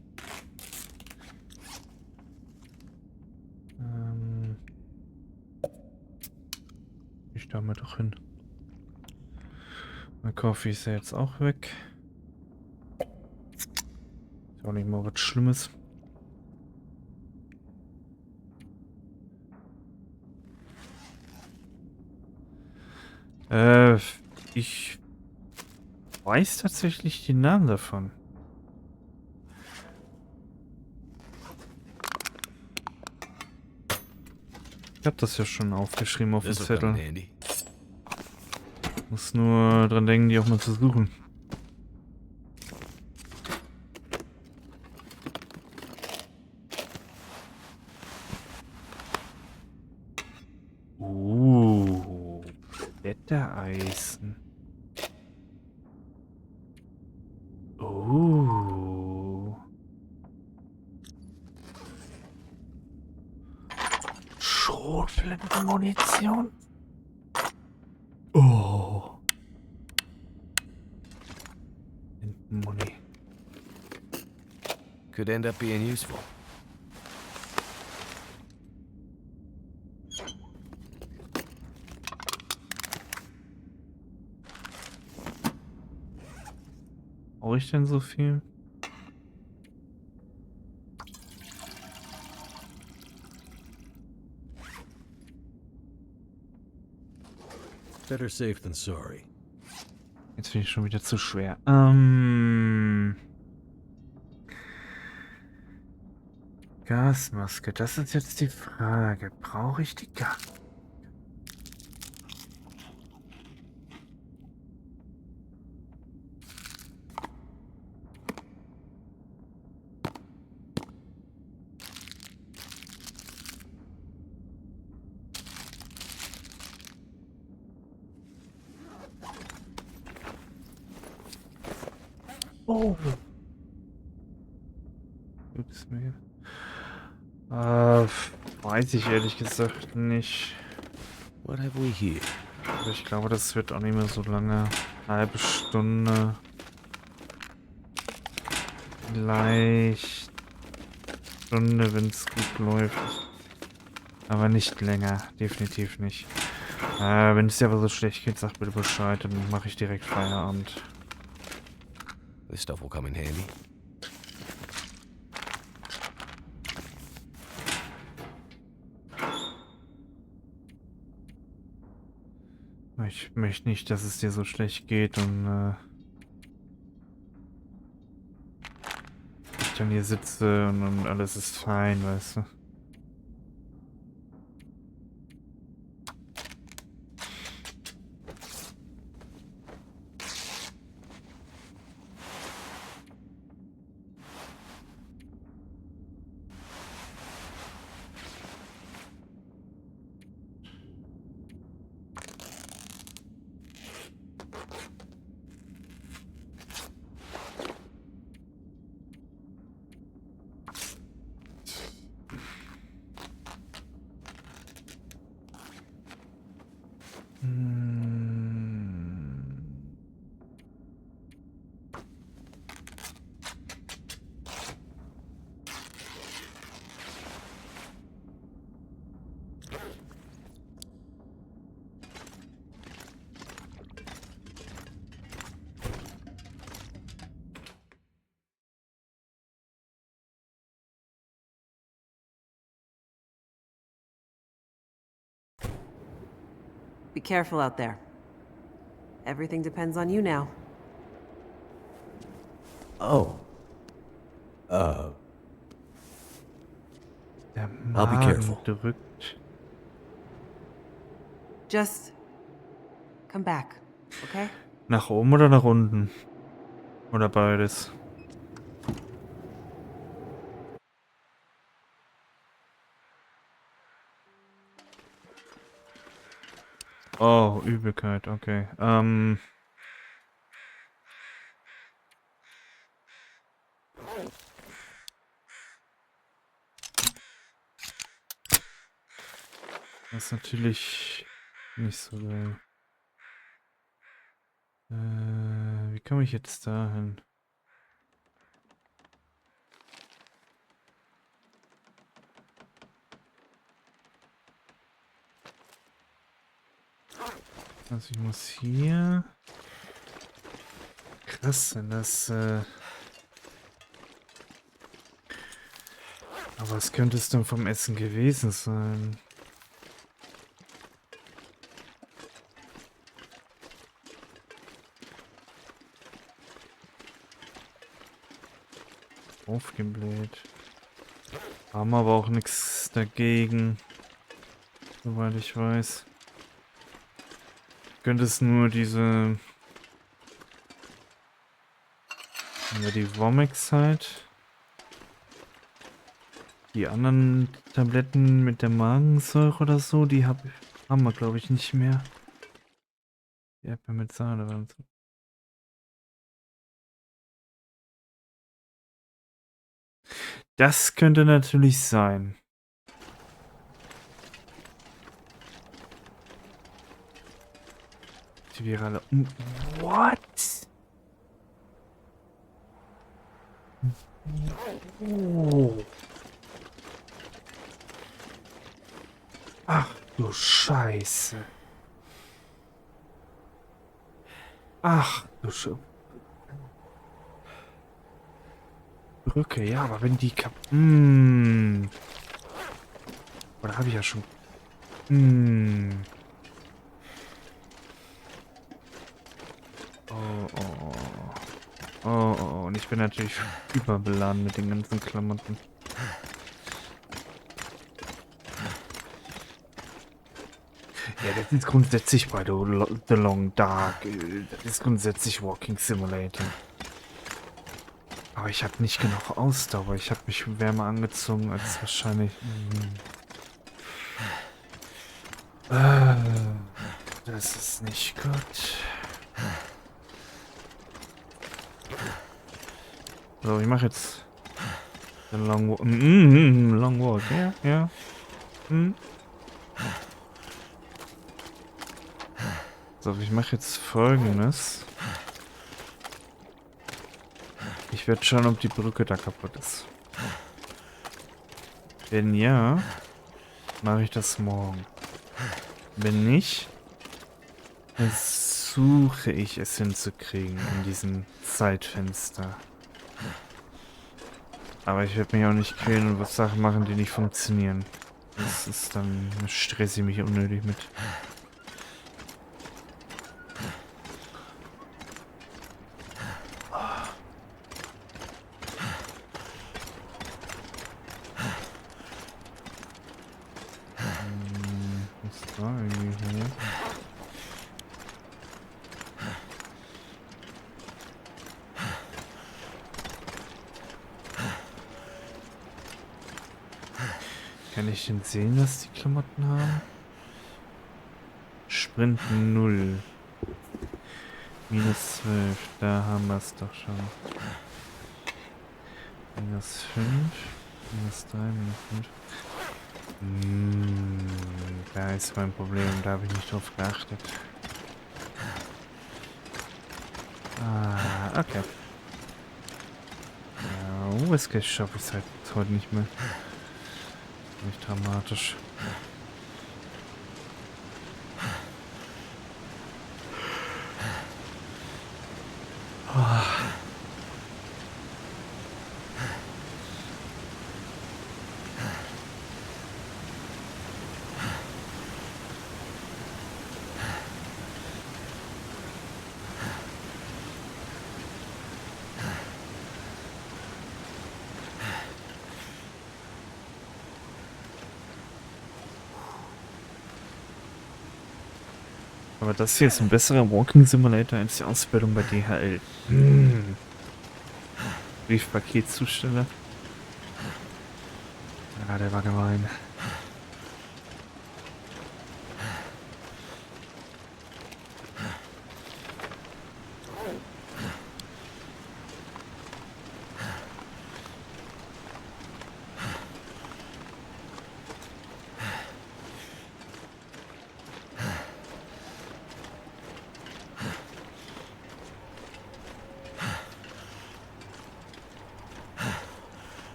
Ich da mal doch hin. Mein Kaffee ist ja jetzt auch weg. Ist auch nicht mal was Schlimmes. Ich weiß tatsächlich die Namen davon. Ich habe das ja schon aufgeschrieben auf dem This'll come in Zettel. handy. Muss nur dran denken, die auch mal zu suchen. Blättereisen. Schrotflintenmunition. Oh. Muni. Could end up being useful. Brauche ich denn so viel? Better safe than sorry. Jetzt finde ich schon wieder zu schwer. Gasmaske, das ist jetzt die Frage. Brauche ich die Gasmaske? Oh. Glücksmehl. Weiß ich ehrlich gesagt nicht. What have we here? Aber ich glaube, das wird auch nicht mehr so lange. Halbe Stunde. Vielleicht Stunde, wenn es gut läuft. Aber nicht länger. Definitiv nicht. Wenn es dir aber so schlecht geht, sag bitte Bescheid, dann mache ich direkt Feierabend. This stuff will come in handy. Ich möchte nicht, dass es dir so schlecht geht und ich dann hier sitze und alles ist fein, weißt du. Be careful out there. Everything depends on you now. Oh. Der I'll be Magen careful. drückt. Just come back, okay? Nach oben oder nach unten? Oder beides? Oh, Übelkeit, okay. Das ist natürlich nicht so geil. Wie komme ich jetzt dahin? Also ich muss hier... Krass, wenn das... Aber was könnte es denn vom Essen gewesen sein? Aufgebläht. Haben aber auch nichts dagegen. Soweit ich weiß. Könnte es nur diese... Ja, die Womex halt. Die anderen Tabletten mit der Magensäure oder so, die haben wir glaube ich nicht mehr. Die Äpfel mit Sahne waren so. Das könnte natürlich sein. Die virale... What? Oh. Ach du Scheiße. Ach du Scheiße. Brücke, ja, aber wenn die Oder habe ich ja schon... Oh, und ich bin natürlich überbeladen mit den ganzen Klamotten. Ja, das ist grundsätzlich bei The Long Dark. Das ist grundsätzlich Walking Simulator. Aber ich habe nicht genug Ausdauer. Ich habe mich wärmer angezogen als wahrscheinlich... Das ist nicht gut. So, ich mache jetzt den Long Walk. Long Walk, ja, ja. So, ich mache jetzt Folgendes. Ich werde schauen, ob die Brücke da kaputt ist. Wenn ja, mache ich das morgen. Wenn nicht, versuche ich es hinzukriegen in diesem Zeitfenster. Aber ich werde mich auch nicht quälen und was Sachen machen, die nicht funktionieren. Das ist dann... stresse ich mich unnötig mit. Was war irgendwie hier? Kann ich denn sehen, dass die Klamotten haben? Sprint 0. Minus 12. Da haben wir es doch schon. Minus 5. Minus 3. Minus 5. Da ist mein Problem. Da habe ich nicht drauf geachtet. Ah, okay. Ja, Whiskey schaffe ich es halt heute nicht mehr. Nicht dramatisch. Aber das hier ist ein besserer Walking Simulator als die Ausbildung bei DHL. Briefpaketzusteller. Ja, der war gemein.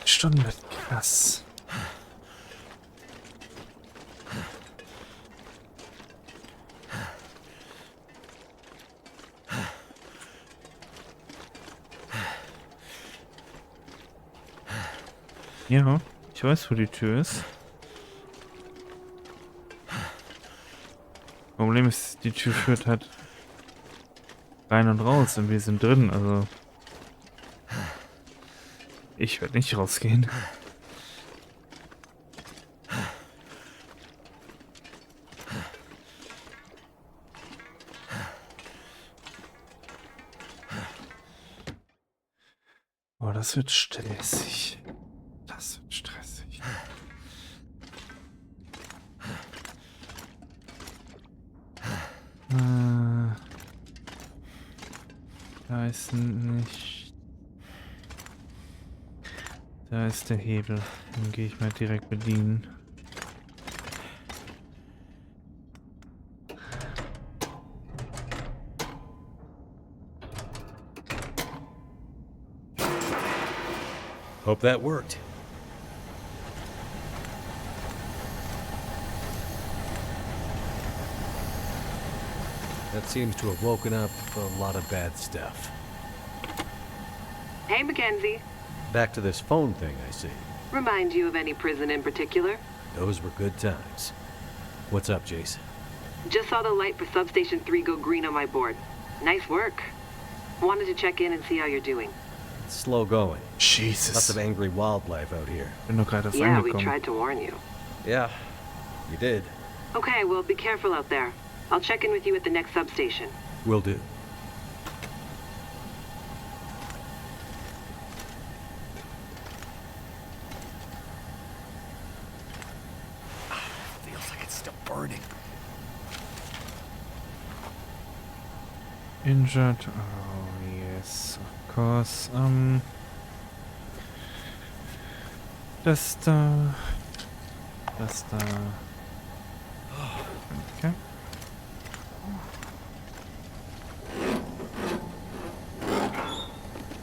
Stunden wird krass. Ja, ich weiß, wo die Tür ist. Problem ist, die Tür führt halt rein und raus und wir sind drin, also ich werde nicht rausgehen. Oh, das wird stressig. Das wird stressig. Da ist nicht... Da ist der Hebel. Den gehe ich mal direkt bedienen. Hope that worked. That seems to have woken up a lot of bad stuff. Hey, Mackenzie. Back to this phone thing, I see. Remind you of any prison in particular? Those were good times. What's up, Jace? Just saw the light for Substation 3 go green on my board. Nice work. Wanted to check in and see how you're doing. It's slow going. Jesus. Lots of angry wildlife out here. Bin doch gerade Yeah, we angekommen. tried to warn you. Yeah, you did. Okay, well, be careful out there. I'll check in with you at the next substation. Will do. Feels like it's still burning. Injured. Oh, yes, of course. Das da. Das da. Okay.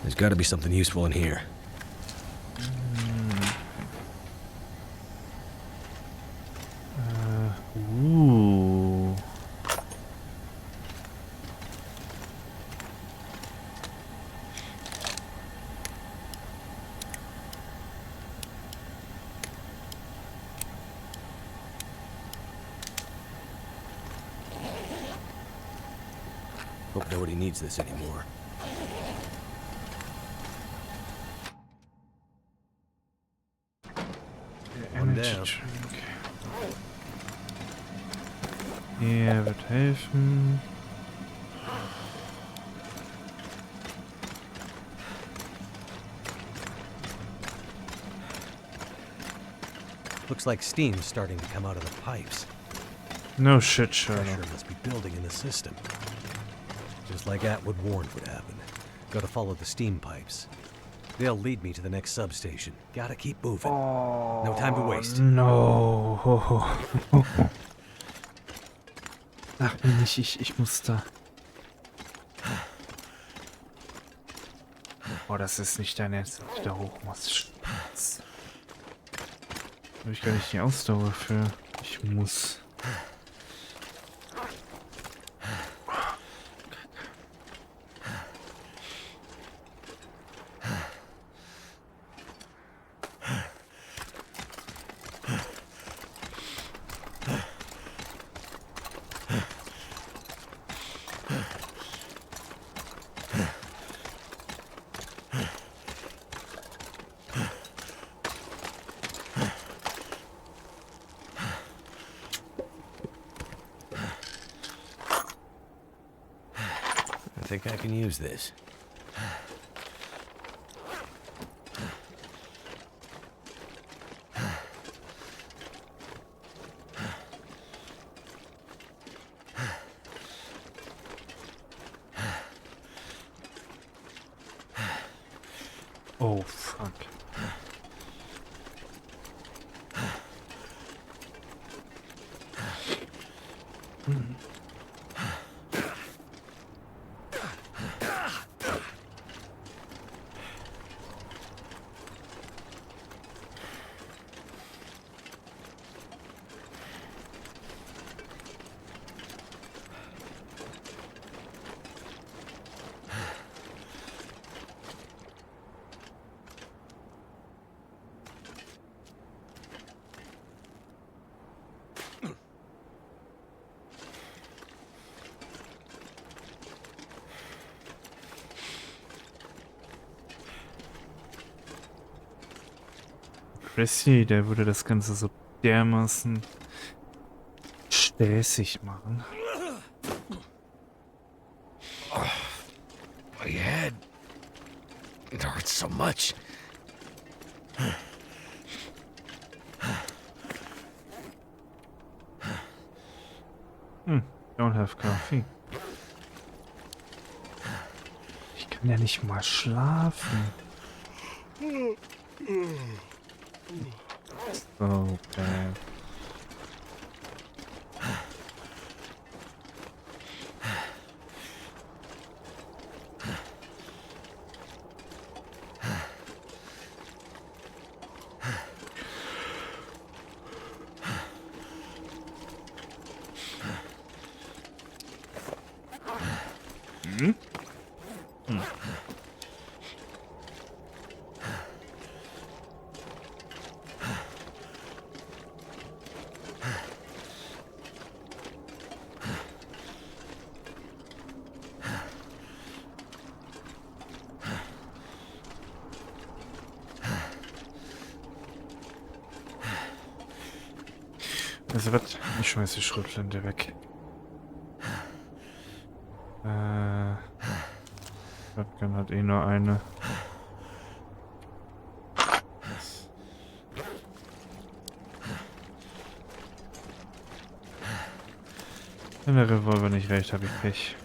There's got to be something useful in here. Ooh. Hope nobody needs this anymore. One Energy down. Drink. Er wird helfen. Looks like steam's starting to come out of the pipes. No shit, Sherlock. Pressure must be building in the system. Just like Atwood warned would happen. Gotta follow the steam pipes. They'll lead me to the next substation. Gotta keep moving. No time to waste. No. Ach, nicht, ich muss da. Oh, das ist nicht dein Ernst, dass ich da hoch muss. Spaß. Habe ich gar nicht die Ausdauer für. Ich muss. I think I can use this. Oh, fuck. Chrissy, der würde das Ganze so dermaßen späßig machen. My head. It hurts so much. Don't have coffee. Ich kann ja nicht mal schlafen. So bad. Also was? Ich schmeiß die Schrotflinte weg. Shotgun hat eh nur eine. Wenn der Revolver nicht reicht, habe ich Pech.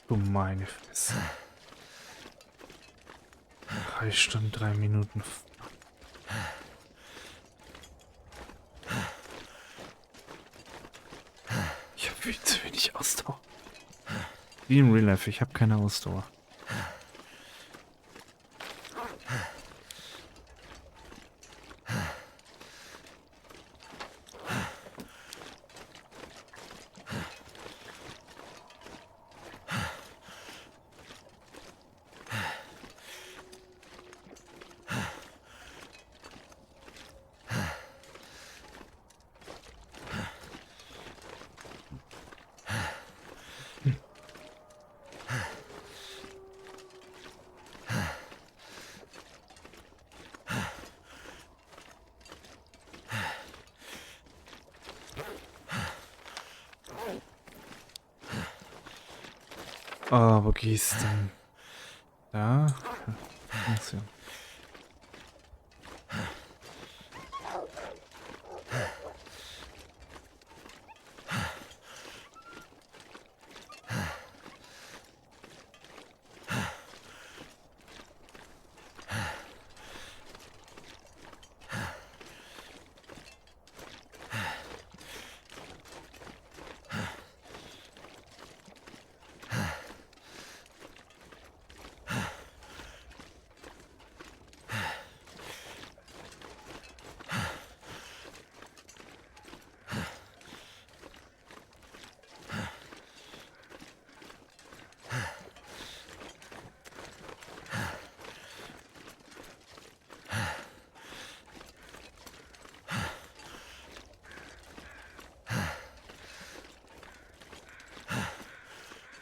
Du meine Fresse. 3 Stunden, 3 Minuten. Ich habe viel zu wenig Ausdauer. Wie im Real Life, ich habe keine Ausdauer. Oh, wo gehst du denn? Da? Ach so.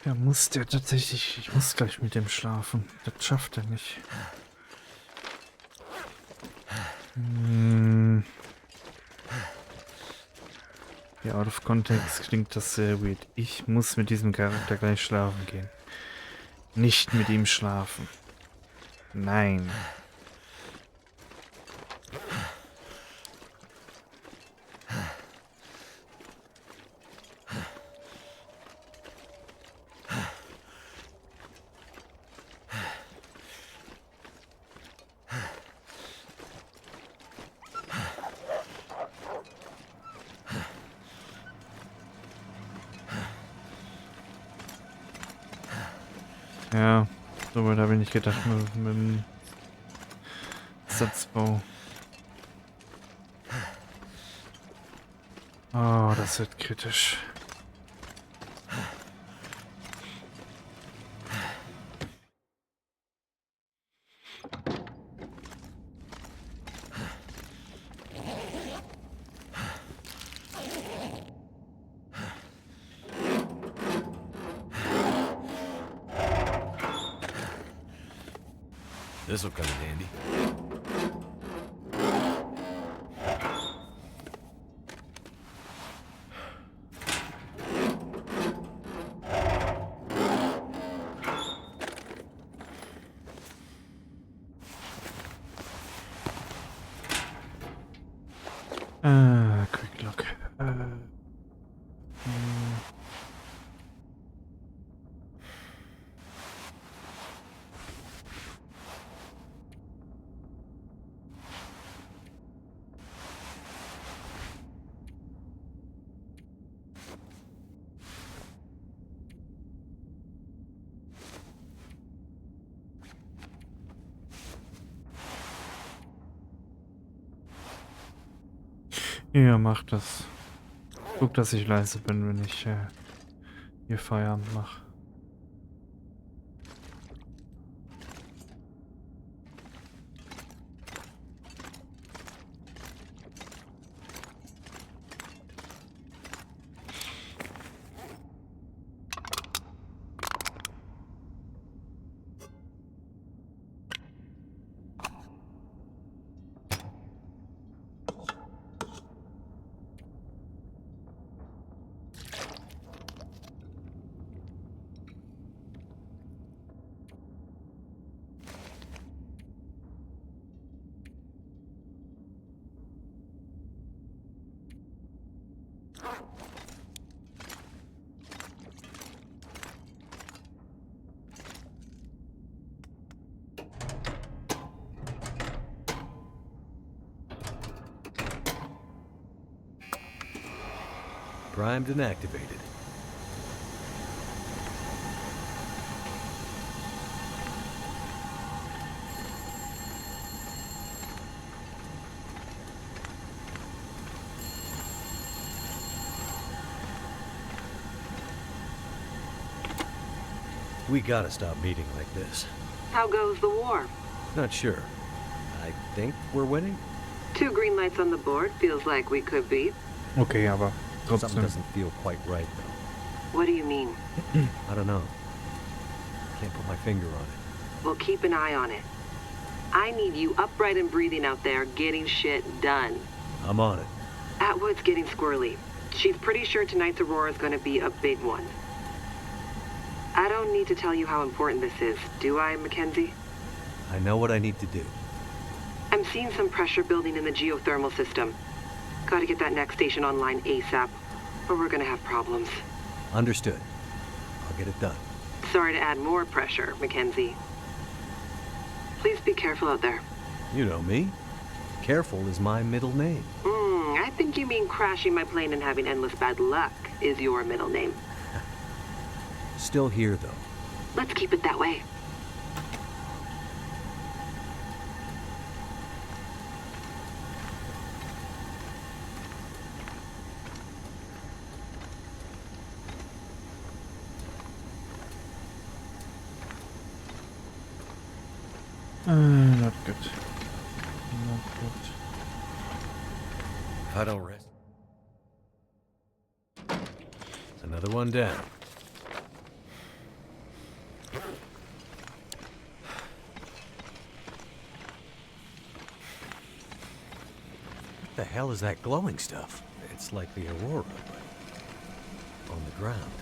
Ja, muss der tatsächlich. Ich muss gleich mit dem schlafen. Das schafft er nicht. Ja, out of context klingt das sehr weird. Ich muss mit diesem Charakter gleich schlafen gehen. Nicht mit ihm schlafen. Nein. Ja, so weit habe ich nicht gedacht mit dem Satzbau. Oh, das wird kritisch. This'll come in handy. Quick look. Ja, mach das. Guck, dass ich leise bin, wenn ich hier Feierabend mache. Primed and activated. We gotta stop meeting like this. How goes the war? Not sure. I think we're winning? 2 green lights on the board. Feels like we could beat. Okay, aber Something trotzdem. doesn't feel quite right, though. What do you mean? I don't know. Can't put my finger on it. We'll keep an eye on it. I need you upright and breathing out there, getting shit done. I'm on it. Atwood's getting squirrely. She's pretty sure tonight's Aurora is going to be a big one. I don't need to tell you how important this is, do I, Mackenzie? I know what I need to do. I'm seeing some pressure building in the geothermal system. Gotta get that next station online ASAP, or we're gonna have problems. Understood. I'll get it done. Sorry to add more pressure, Mackenzie. Please be careful out there. You know me. Careful is my middle name. I think you mean crashing my plane and having endless bad luck is your middle name. Still here, though. Let's keep it that way. Not good. Not good. If I don't rest. Another one down. What the hell is that glowing stuff? It's like the aurora, but on the ground.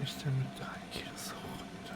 Ist der mit 3 Kilo so runter?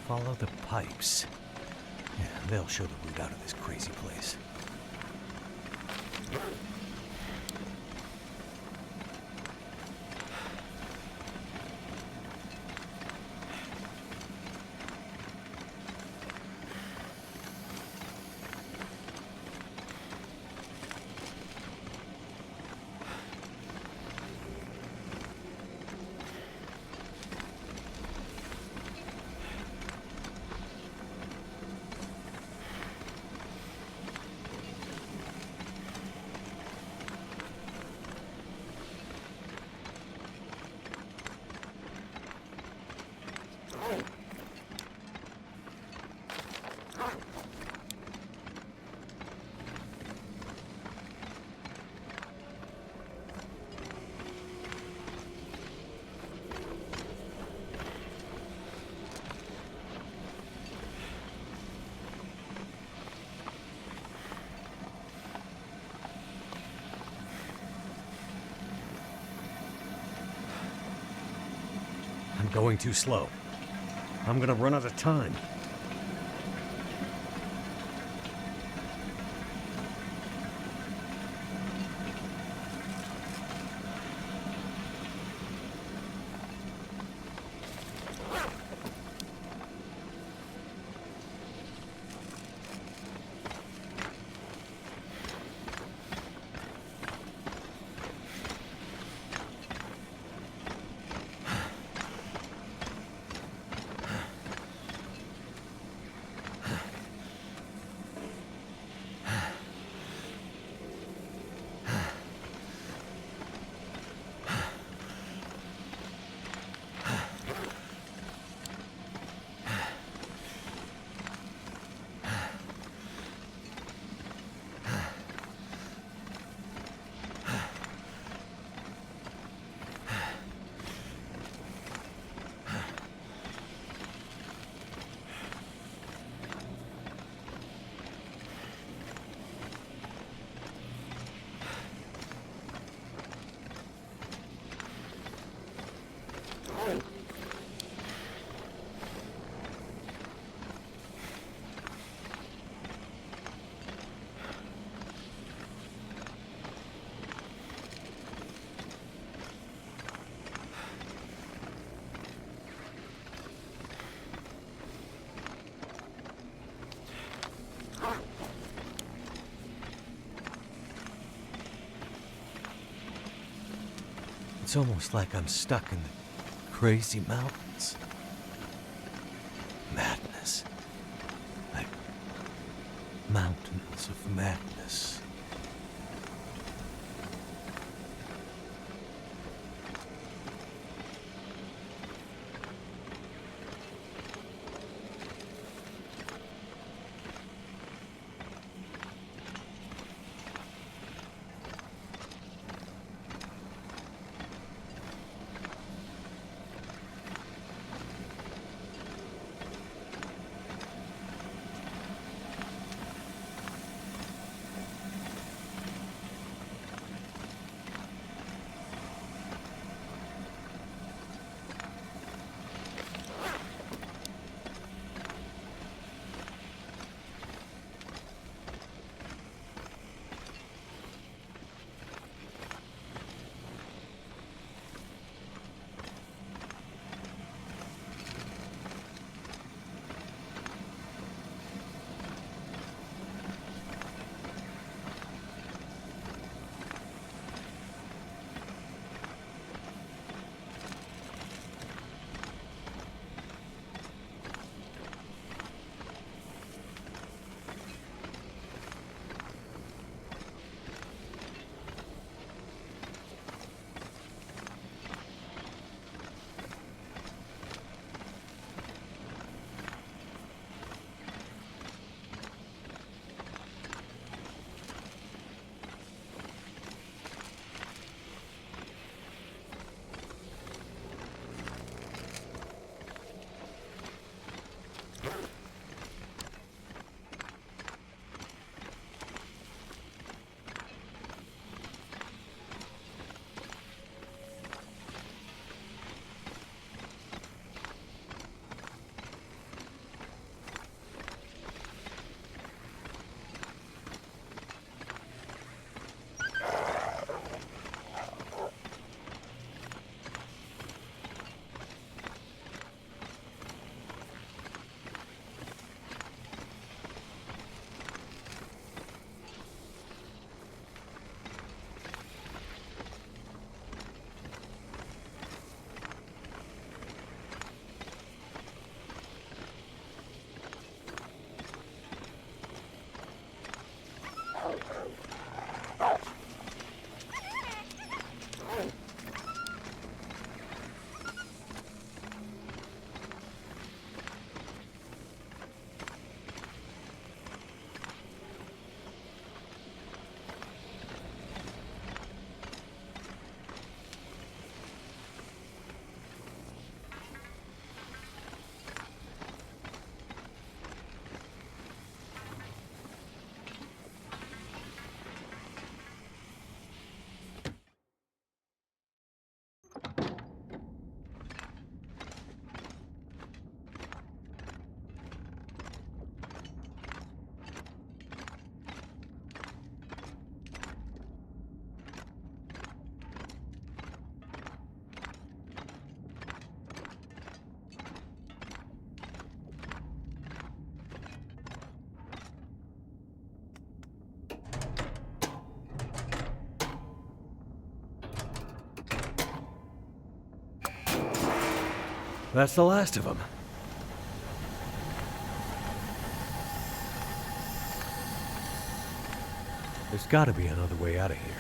Follow the pipes. Yeah, they'll show the route out of this crazy place. I'm going too slow. I'm gonna run out of time. It's almost like I'm stuck in the crazy mountains. Madness. Like mountains of madness. That's the last of them. There's gotta be another way out of here.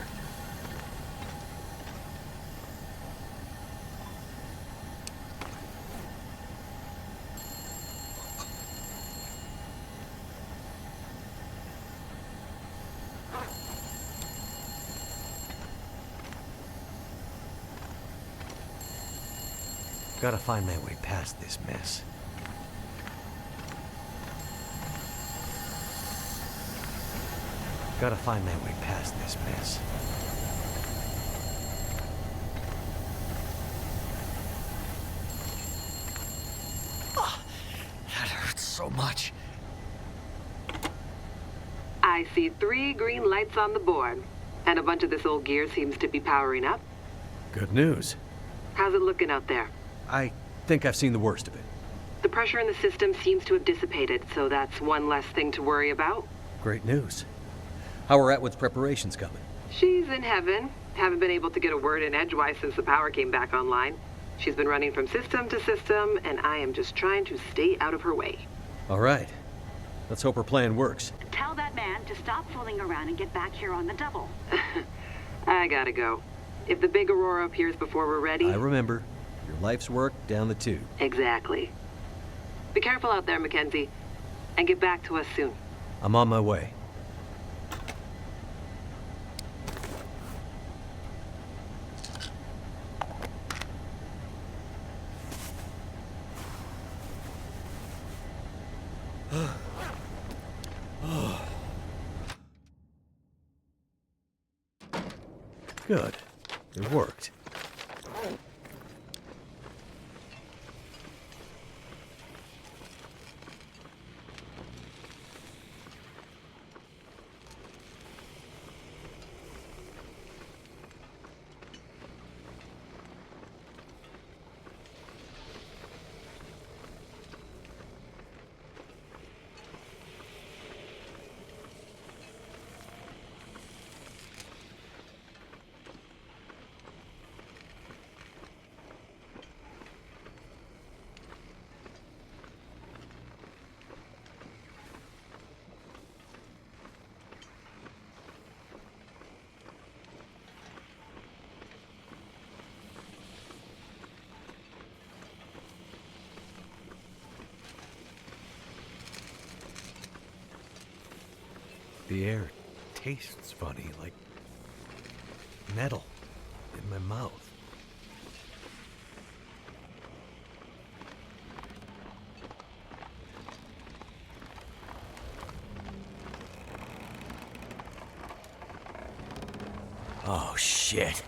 Gotta find my way past this mess. Gotta find my way past this mess. That hurts so much. I see 3 green lights on the board, and a bunch of this old gear seems to be powering up. Good news. How's it looking out there? I think I've seen the worst of it. The pressure in the system seems to have dissipated, so that's one less thing to worry about. Great news. How we're at with preparations coming? She's in heaven. Haven't been able to get a word in edgewise since the power came back online. She's been running from system to system, and I am just trying to stay out of her way. All right. Let's hope her plan works. Tell that man to stop fooling around and get back here on the double. I gotta go. If the big Aurora appears before we're ready... I remember. Your life's work down the tube. Exactly. Be careful out there, Mackenzie. And get back to us soon. I'm on my way. Good. It worked. The air tastes funny, like metal in my mouth. Oh, shit.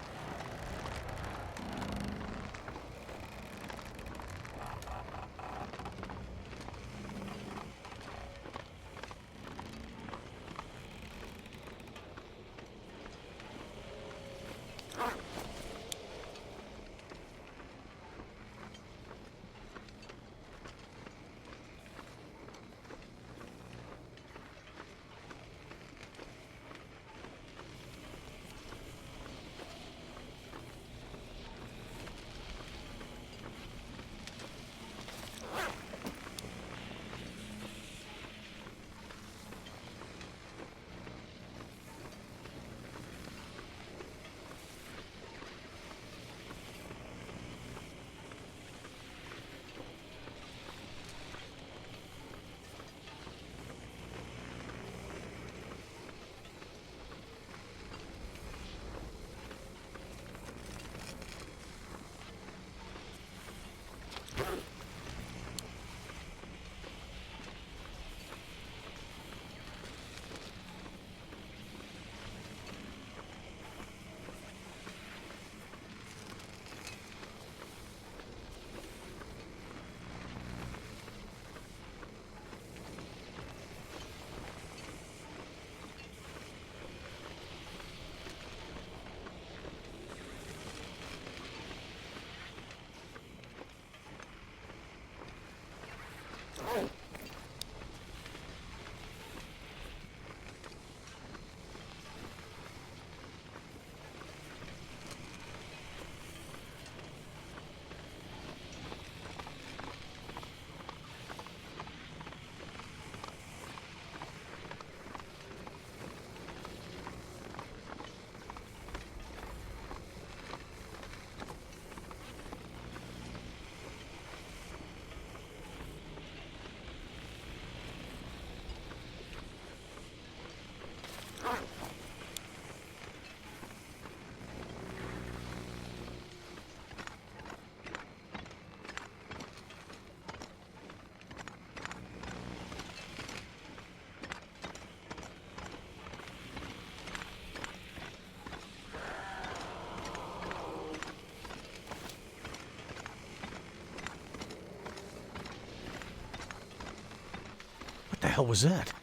What the hell was that?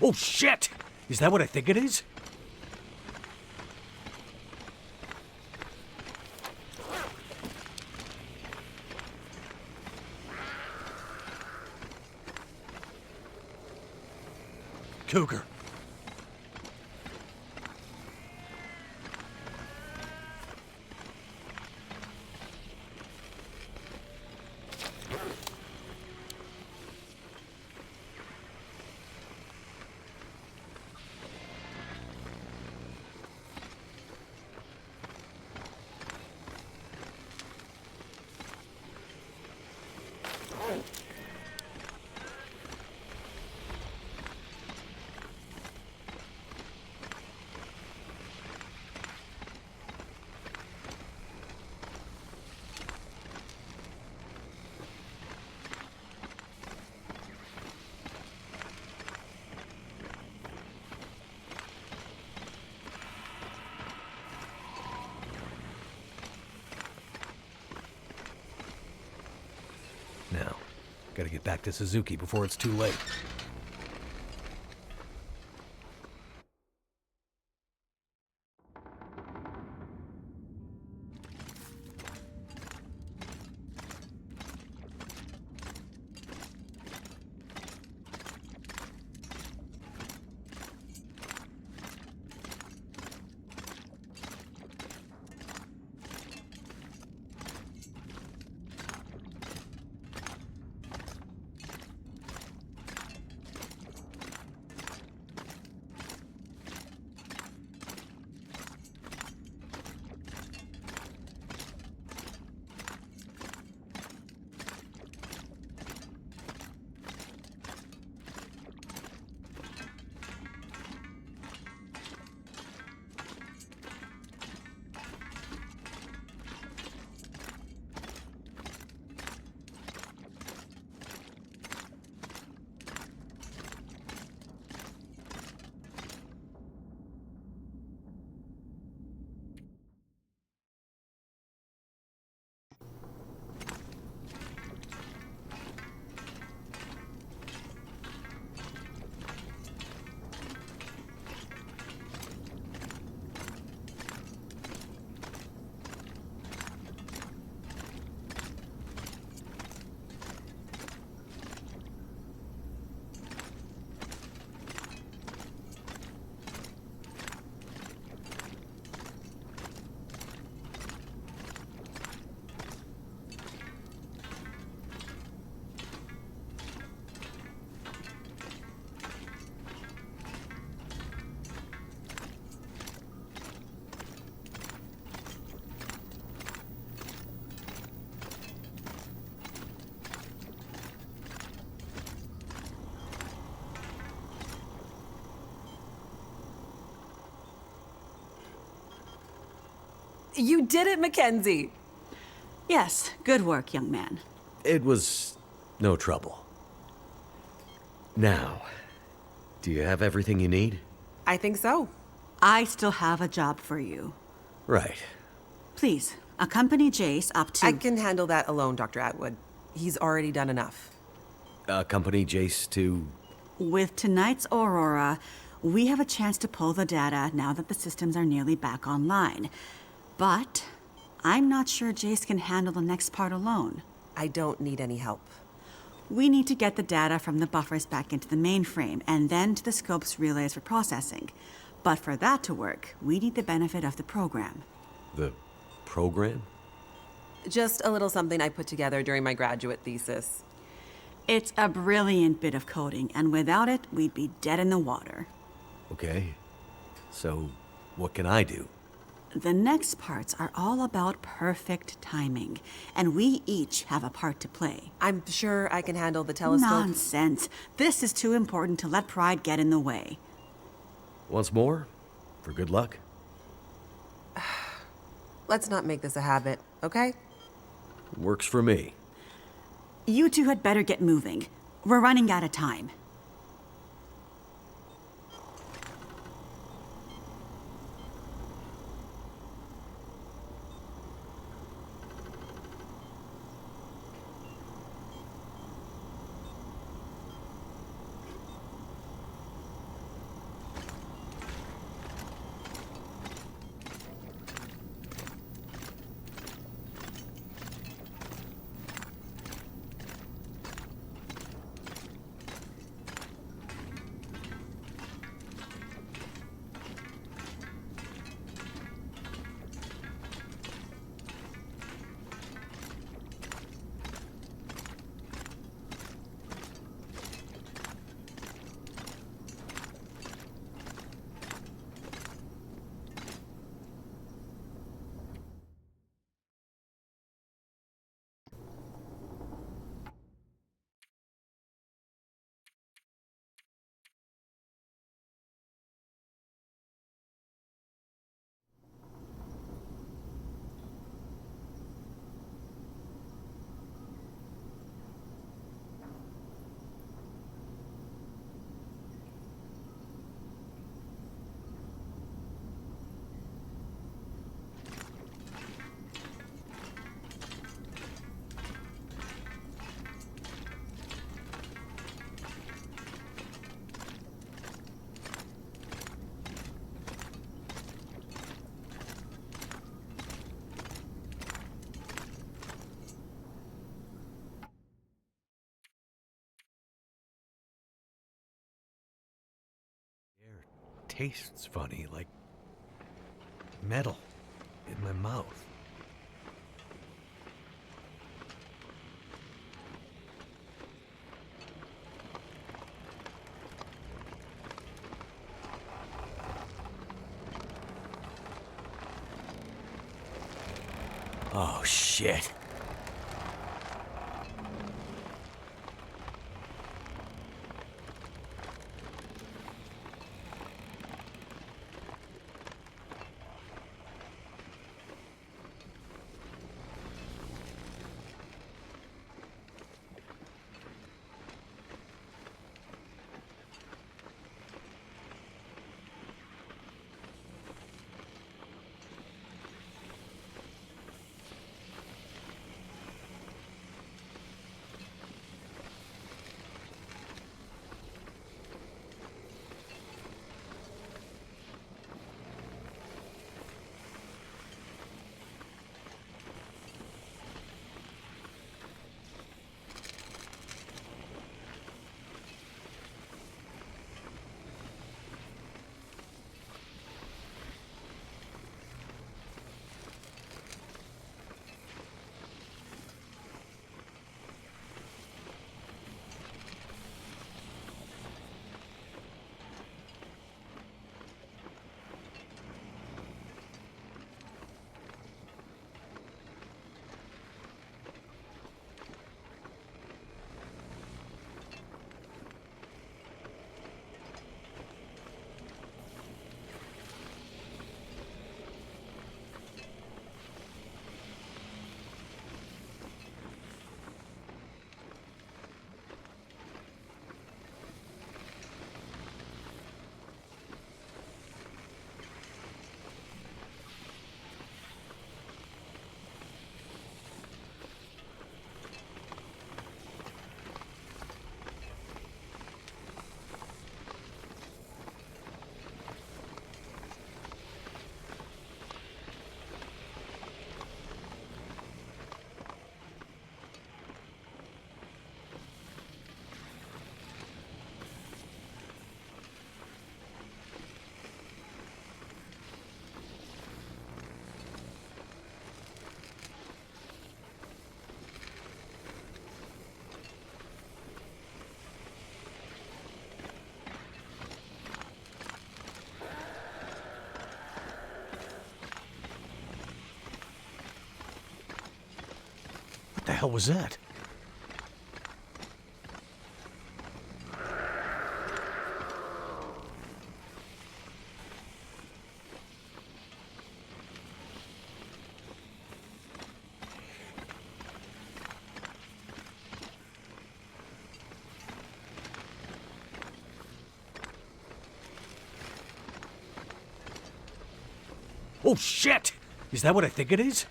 Oh, shit! Is that what I think it is? Cougar. Now, gotta get back to Suzuki before it's too late. You did it, Mackenzie! Yes, good work, young man. It was no trouble. Now, do you have everything you need? I think so. I still have a job for you. Right. Please, accompany Jace up to... I can handle that alone, Dr. Atwood. He's already done enough. Accompany Jace to... With tonight's Aurora, we have a chance to pull the data now that the systems are nearly back online. But I'm not sure Jace can handle the next part alone. I don't need any help. We need to get the data from the buffers back into the mainframe and then to the scope's relays for processing. But for that to work, we need the benefit of the program. The program? Just a little something I put together during my graduate thesis. It's a brilliant bit of coding, and without it, we'd be dead in the water. Okay. So, what can I do? The next parts are all about perfect timing, and we each have a part to play. I'm sure I can handle the telescope. Nonsense. This is too important to let pride get in the way. Once more, for good luck. Let's not make this a habit, okay? Works for me. You two had better get moving. We're running out of time. tastes funny, like metal in my mouth. Oh, shit. What the hell was that? Oh shit! Is that what I think it is?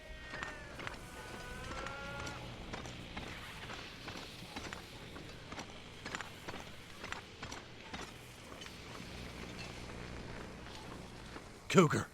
Cougar.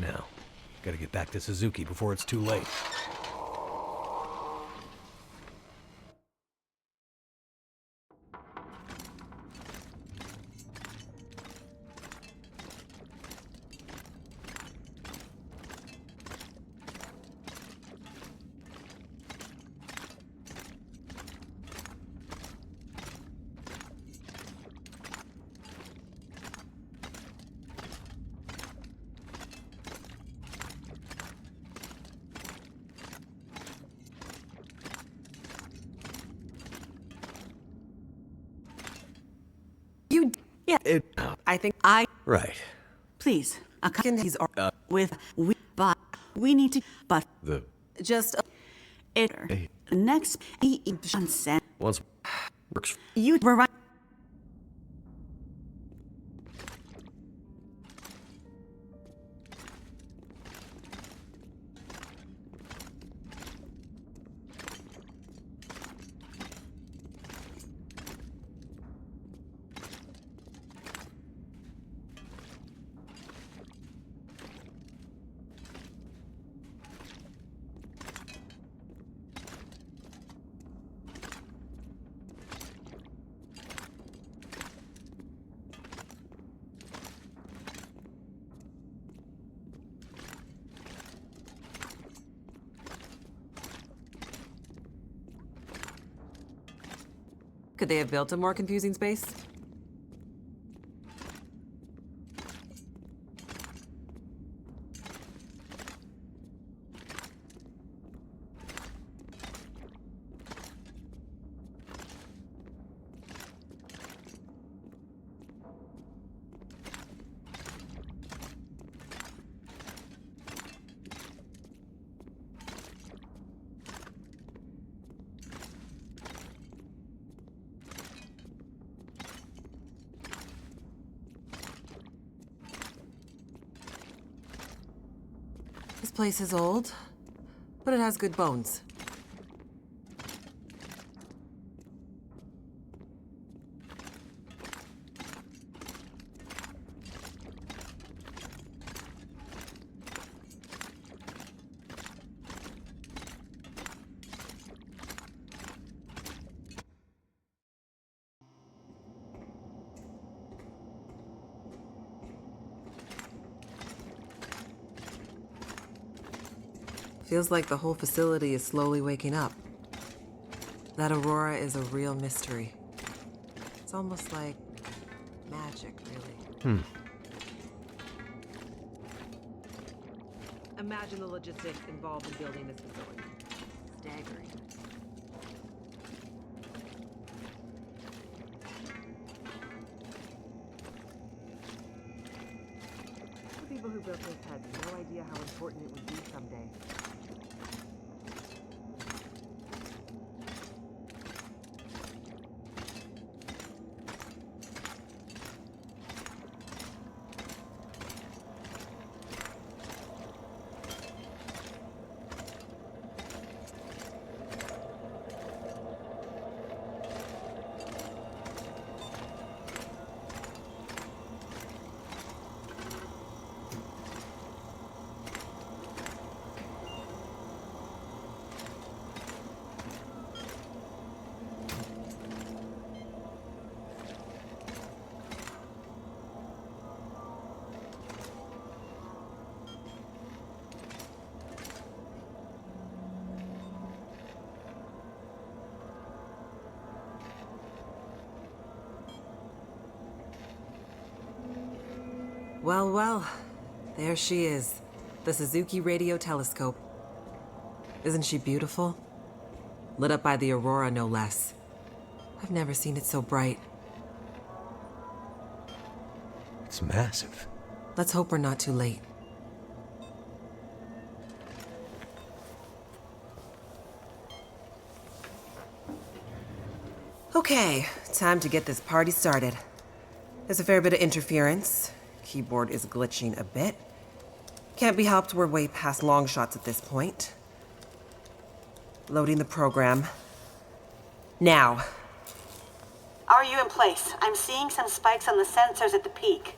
Now, gotta get back to Suzuki before it's too late. Yeah, I think Right. please. These are but we need to. But just next Once works. you were right. Could they have built a more confusing space? This place is old, but it has good bones. Feels like the whole facility is slowly waking up. That Aurora is a real mystery. It's almost like magic, really. Imagine the logistics involved in building this facility. Staggering. The people who built this had no idea how important it would be someday. Well, well, there she is, the Suzuki Radio Telescope. Isn't she beautiful? Lit up by the Aurora, no less. I've never seen it so bright. It's massive. Let's hope we're not too late. Okay, time to get this party started. There's a fair bit of interference. Keyboard is glitching a bit. Can't be helped, we're way past long shots at this point. Loading the program. Now. Are you in place? I'm seeing some spikes on the sensors at the peak.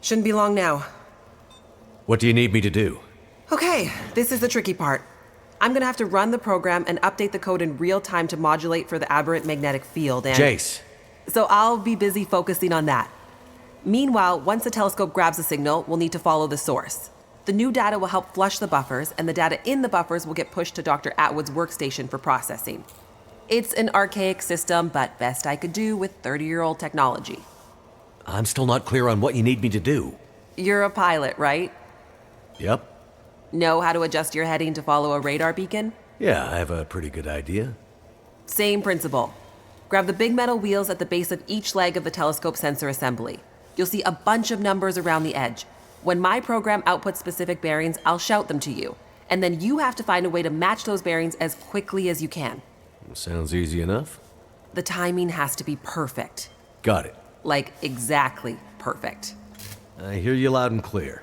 Shouldn't be long now. What do you need me to do? Okay, this is the tricky part. I'm gonna have to run the program and update the code in real time to modulate for the aberrant magnetic field and... Jace. So I'll be busy focusing on that. Meanwhile, once the telescope grabs a signal, we'll need to follow the source. The new data will help flush the buffers, and the data in the buffers will get pushed to Dr. Atwood's workstation for processing. It's an archaic system, but best I could do with 30-year-old technology. I'm still not clear on what you need me to do. You're a pilot, right? Yep. Know how to adjust your heading to follow a radar beacon? Yeah, I have a pretty good idea. Same principle. Grab the big metal wheels at the base of each leg of the telescope sensor assembly. You'll see a bunch of numbers around the edge. When my program outputs specific bearings, I'll shout them to you. And then you have to find a way to match those bearings as quickly as you can. Sounds easy enough. The timing has to be perfect. Got it. Like, exactly perfect. I hear you loud and clear.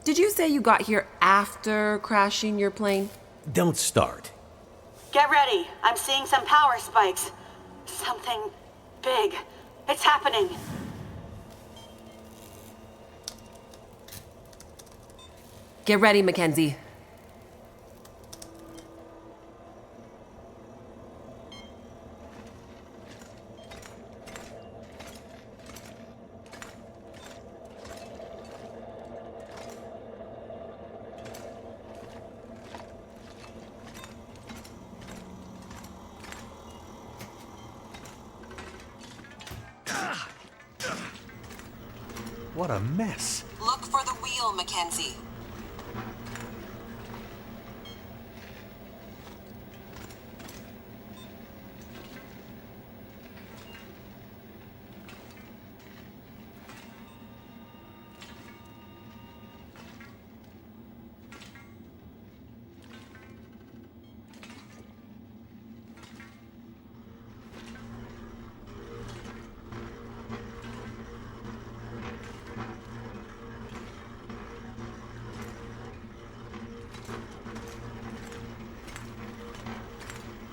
Did you say you got here after crashing your plane? Don't start. Get ready. I'm seeing some power spikes. Something big. It's happening. Get ready, Mackenzie. What a mess. Look for the wheel, Mackenzie.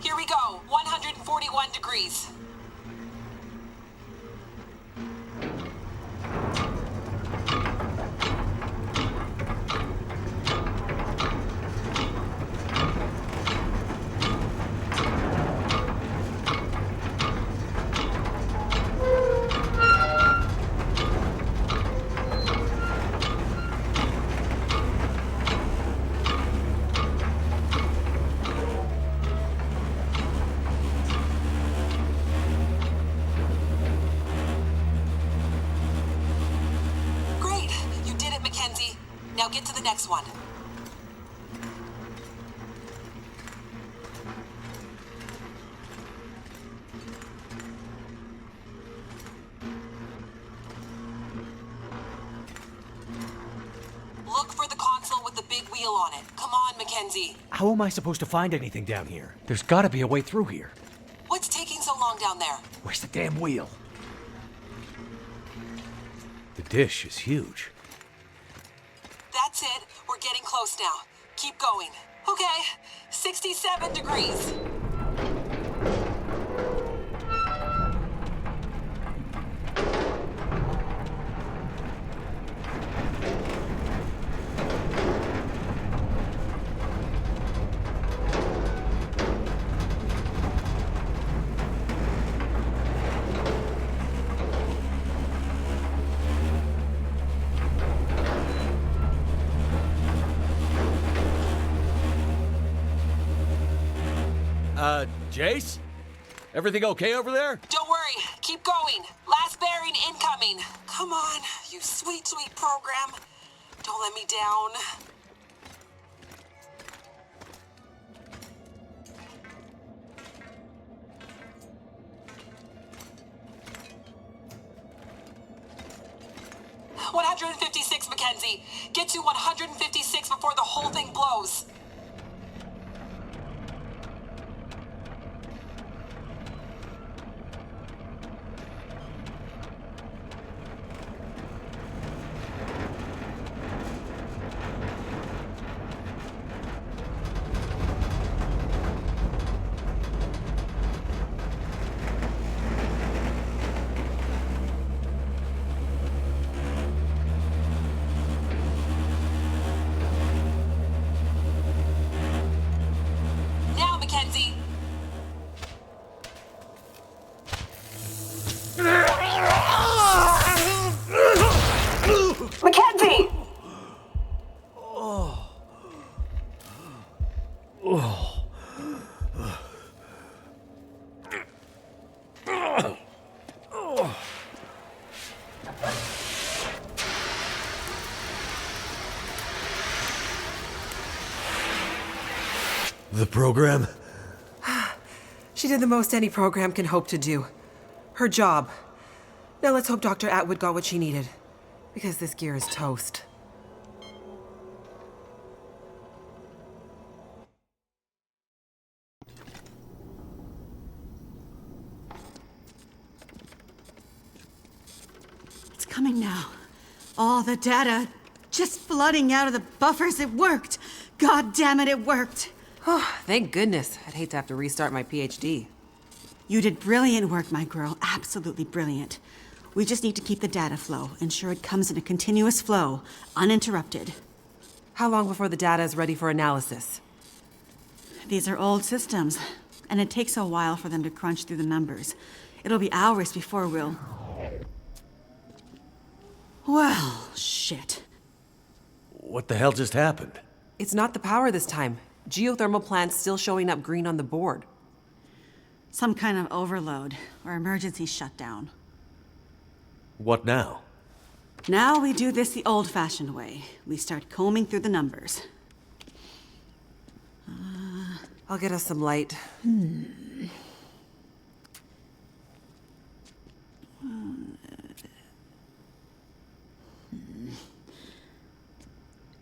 Here we go, 141 degrees. Now get to the next one. Look for the console with the big wheel on it. Come on, Mackenzie. How am I supposed to find anything down here? There's gotta be a way through here. What's taking so long down there? Where's the damn wheel? The dish is huge. That's it. We're getting close now. Keep going. Okay, 67 degrees. Jace? Everything okay over there? Don't worry. Keep going. Last bearing incoming. Come on, you sweet, sweet program. Don't let me down. "156, Mackenzie. Get to 156 before the whole thing blows." Mackenzie. Mackenzie! The program? She did the most any program can hope to do. Her job. Now let's hope Dr. Atwood got what she needed. Because this gear is toast. It's coming now. All the data just flooding out of the buffers. It worked. God damn it, it worked. Oh, thank goodness. I'd hate to have to restart my PhD. You did brilliant work, my girl. Absolutely brilliant. We just need to keep the data flow, ensure it comes in a continuous flow, uninterrupted. How long before the data is ready for analysis? These are old systems, and it takes a while for them to crunch through the numbers. It'll be hours before we'll... Well, shit. What the hell just happened? It's not the power this time. Geothermal plant's still showing up green on the board. Some kind of overload or emergency shutdown. What now? Now we do this the old-fashioned way. We start combing through the numbers. I'll get us some light.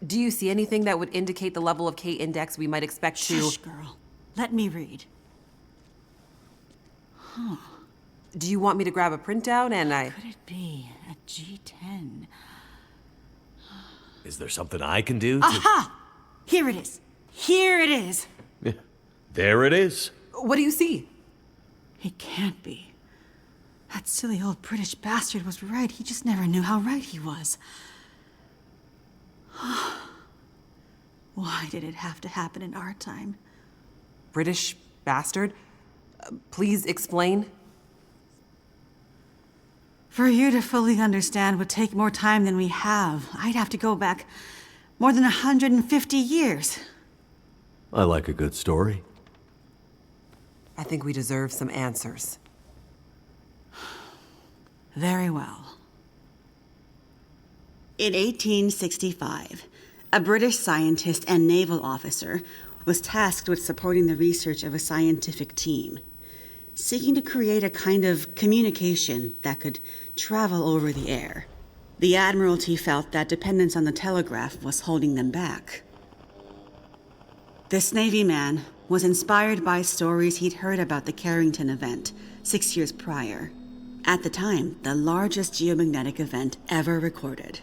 Do you see anything that would indicate the level of K-index we might expect to... Shush, girl. Let me read. Do you want me to grab a printout and Could it be a G10? Is there something I can do to... Aha! Here it is. Here it is. There it is. What do you see? It can't be. That silly old British bastard was right. He just never knew how right he was. Why did it have to happen in our time? British bastard? Please explain. For you to fully understand would take more time than we have. I'd have to go back more than 150 years. I like a good story. I think we deserve some answers. Very well. In 1865, a British scientist and naval officer was tasked with supporting the research of a scientific team, seeking to create a kind of communication that could travel over the air. The Admiralty felt that dependence on the telegraph was holding them back. This Navy man was inspired by stories he'd heard about the Carrington event 6 years prior. At the time, the largest geomagnetic event ever recorded.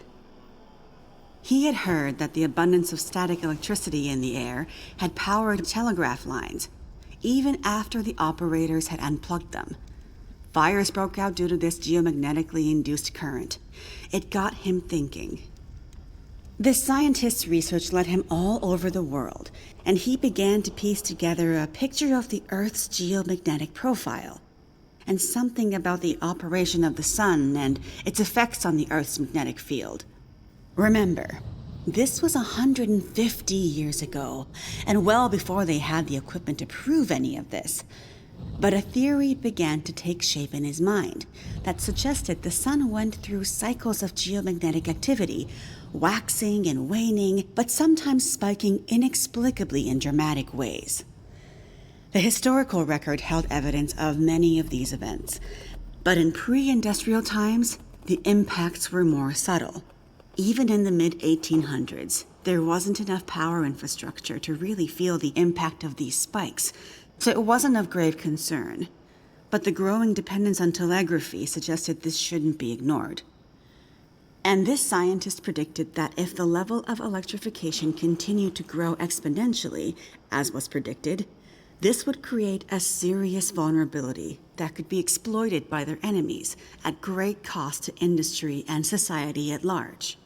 He had heard that the abundance of static electricity in the air had powered telegraph lines, even after the operators had unplugged them. Fires broke out due to this geomagnetically induced current. It got him thinking. This scientist's research led him all over the world, and he began to piece together a picture of the Earth's geomagnetic profile, and something about the operation of the sun and its effects on the Earth's magnetic field. Remember, this was 150 years ago, and well before they had the equipment to prove any of this. But a theory began to take shape in his mind that suggested the sun went through cycles of geomagnetic activity, waxing and waning, but sometimes spiking inexplicably in dramatic ways. The historical record held evidence of many of these events, but in pre-industrial times, the impacts were more subtle. Even in the mid-1800s, there wasn't enough power infrastructure to really feel the impact of these spikes, so it wasn't of grave concern. But the growing dependence on telegraphy suggested this shouldn't be ignored. And this scientist predicted that if the level of electrification continued to grow exponentially, as was predicted, this would create a serious vulnerability that could be exploited by their enemies at great cost to industry and society at large.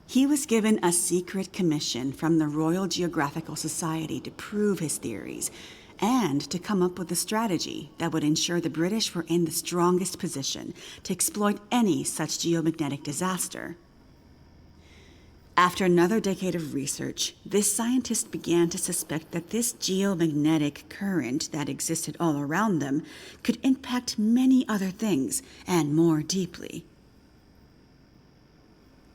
He was given a secret commission from the Royal Geographical Society to prove his theories and to come up with a strategy that would ensure the British were in the strongest position to exploit any such geomagnetic disaster. After another decade of research, this scientist began to suspect that this geomagnetic current that existed all around them could impact many other things, and more deeply.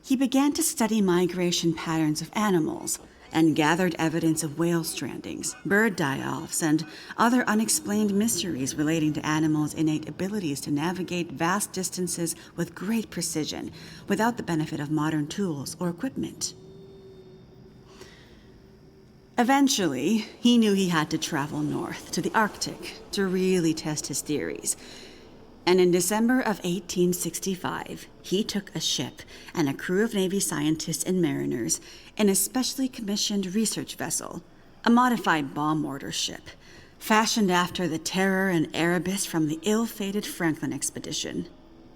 He began to study migration patterns of animals and gathered evidence of whale strandings, bird die-offs, and other unexplained mysteries relating to animals' innate abilities to navigate vast distances with great precision without the benefit of modern tools or equipment. Eventually, he knew he had to travel north to the Arctic to really test his theories. And in December of 1865, he took a ship and a crew of Navy scientists and mariners in a specially commissioned research vessel, a modified bomb mortar ship, fashioned after the Terror and Erebus from the ill-fated Franklin expedition.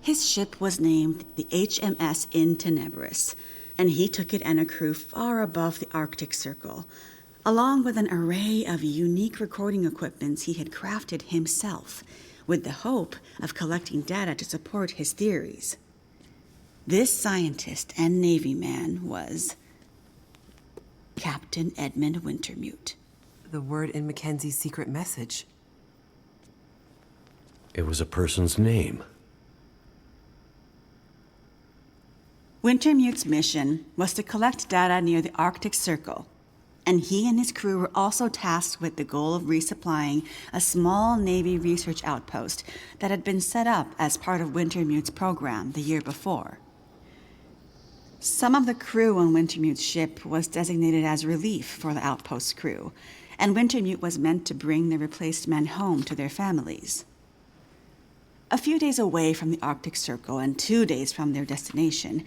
His ship was named the HMS In Tenebris, and he took it and a crew far above the Arctic Circle, along with an array of unique recording equipments he had crafted himself, with the hope of collecting data to support his theories. This scientist and Navy man was Captain Edmund Wintermute. The word in Mackenzie's secret message. It was a person's name. Wintermute's mission was to collect data near the Arctic Circle, and he and his crew were also tasked with the goal of resupplying a small Navy research outpost that had been set up as part of Wintermute's program the year before. Some of the crew on Wintermute's ship was designated as relief for the outpost's crew, and Wintermute was meant to bring the replaced men home to their families. A few days away from the Arctic Circle and 2 days from their destination,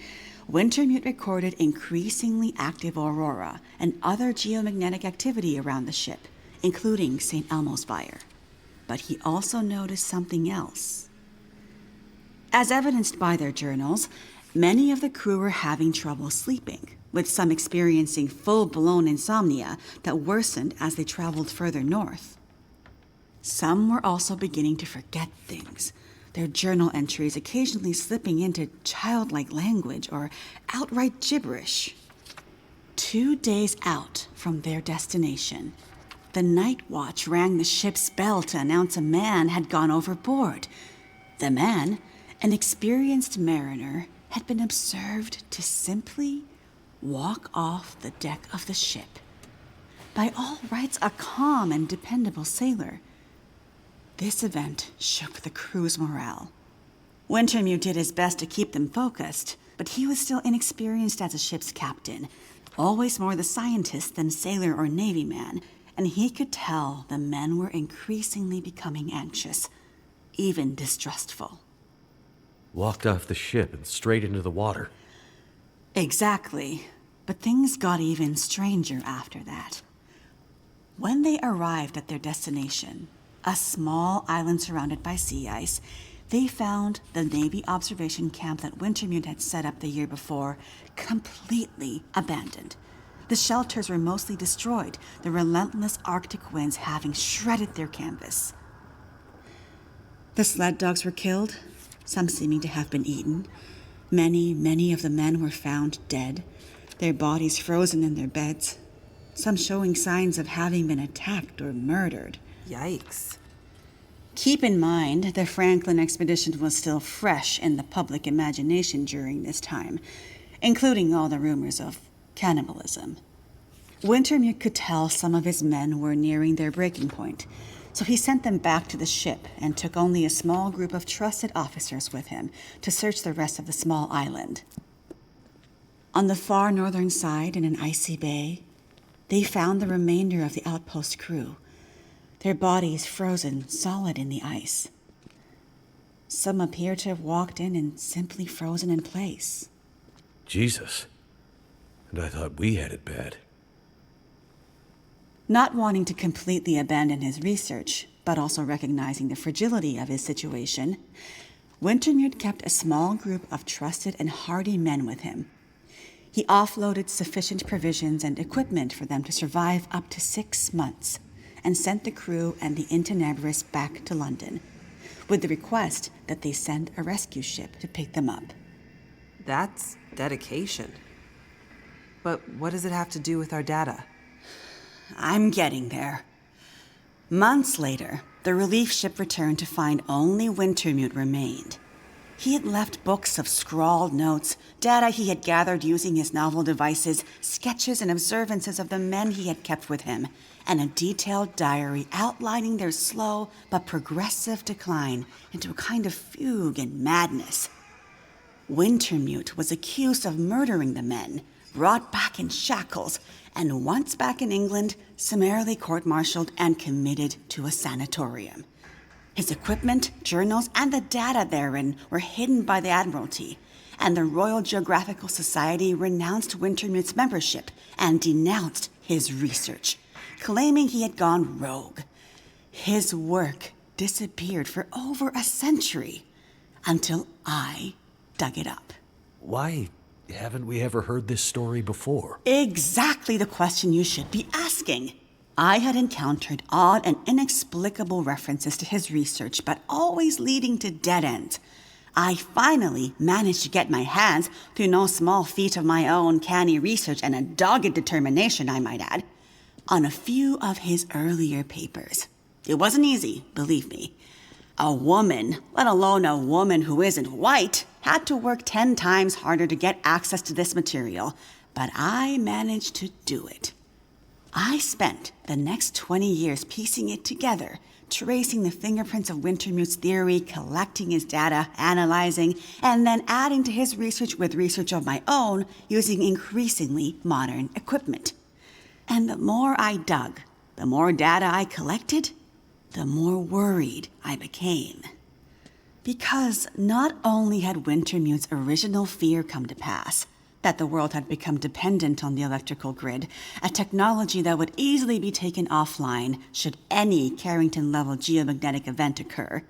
Wintermute recorded increasingly active aurora and other geomagnetic activity around the ship, including St. Elmo's Fire. But he also noticed something else. As evidenced by their journals, many of the crew were having trouble sleeping, with some experiencing full-blown insomnia that worsened as they traveled further north. Some were also beginning to forget things, their journal entries occasionally slipping into childlike language or outright gibberish. 2 days out from their destination, the night watch rang the ship's bell to announce a man had gone overboard. The man, an experienced mariner, had been observed to simply walk off the deck of the ship. By all rights, a calm and dependable sailor. This event shook the crew's morale. Wintermute did his best to keep them focused, but he was still inexperienced as a ship's captain, always more the scientist than sailor or Navy man, and he could tell the men were increasingly becoming anxious, even distrustful. Walked off the ship and straight into the water. Exactly, but things got even stranger after that. When they arrived at their destination, a small island surrounded by sea ice, they found the Navy observation camp that Wintermute had set up the year before completely abandoned. The shelters were mostly destroyed, the relentless Arctic winds having shredded their canvas. The sled dogs were killed, some seeming to have been eaten. Many of the men were found dead, their bodies frozen in their beds, some showing signs of having been attacked or murdered. Yikes. Keep in mind, the Franklin expedition was still fresh in the public imagination during this time, including all the rumors of cannibalism. Wintermute could tell some of his men were nearing their breaking point, so he sent them back to the ship and took only a small group of trusted officers with him to search the rest of the small island. On the far northern side, in an icy bay, they found the remainder of the outpost crew, their bodies frozen solid in the ice. Some appear to have walked in and simply frozen in place. Jesus. And I thought we had it bad. Not wanting to completely abandon his research, but also recognizing the fragility of his situation, Wintermute kept a small group of trusted and hardy men with him. He offloaded sufficient provisions and equipment for them to survive up to 6 months, and sent the crew and the In Tenebris back to London, with the request that they send a rescue ship to pick them up. That's dedication. But what does it have to do with our data? I'm getting there. Months later, the relief ship returned to find only Wintermute remained. He had left books of scrawled notes, data he had gathered using his novel devices, sketches and observances of the men he had kept with him, and a detailed diary outlining their slow but progressive decline into a kind of fugue and madness. Wintermute was accused of murdering the men, brought back in shackles, and once back in England, summarily court-martialed and committed to a sanatorium. His equipment, journals, and the data therein were hidden by the Admiralty, and the Royal Geographical Society renounced Wintermute's membership and denounced his research, claiming he had gone rogue. His work disappeared for over a century, until I dug it up. Why haven't we ever heard this story before? Exactly the question you should be asking. I had encountered odd and inexplicable references to his research, but always leading to dead ends. I finally managed to get my hands, through no small feat of my own canny research and a dogged determination, I might add, on a few of his earlier papers. It wasn't easy, believe me. A woman, let alone a woman who isn't white, had to work 10 times harder to get access to this material, but I managed to do it. I spent the next 20 years piecing it together, tracing the fingerprints of Wintermute's theory, collecting his data, analyzing, and then adding to his research with research of my own using increasingly modern equipment. And the more I dug, the more data I collected, the more worried I became. Because not only had Wintermute's original fear come to pass, that the world had become dependent on the electrical grid, a technology that would easily be taken offline should any Carrington-level geomagnetic event occur.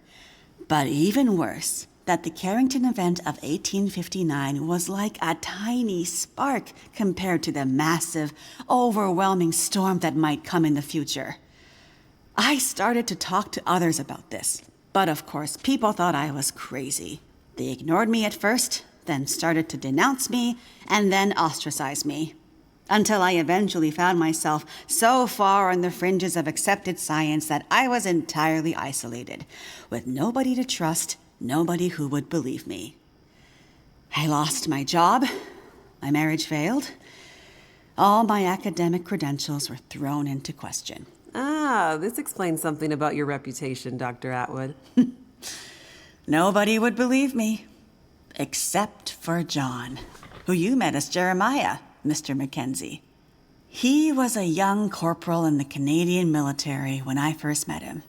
But even worse, that the Carrington event of 1859 was like a tiny spark compared to the massive, overwhelming storm that might come in the future. I started to talk to others about this, but of course, people thought I was crazy. They ignored me at first, then started to denounce me, and then ostracize me. Until I eventually found myself so far on the fringes of accepted science that I was entirely isolated, with nobody to trust, nobody who would believe me. I lost my job, my marriage failed, all my academic credentials were thrown into question. Ah, this explains something about your reputation, Dr. Atwood. Nobody would believe me. Except for John, who you met as Jeremiah, Mr. Mackenzie. He was a young corporal in the Canadian military when I first met him.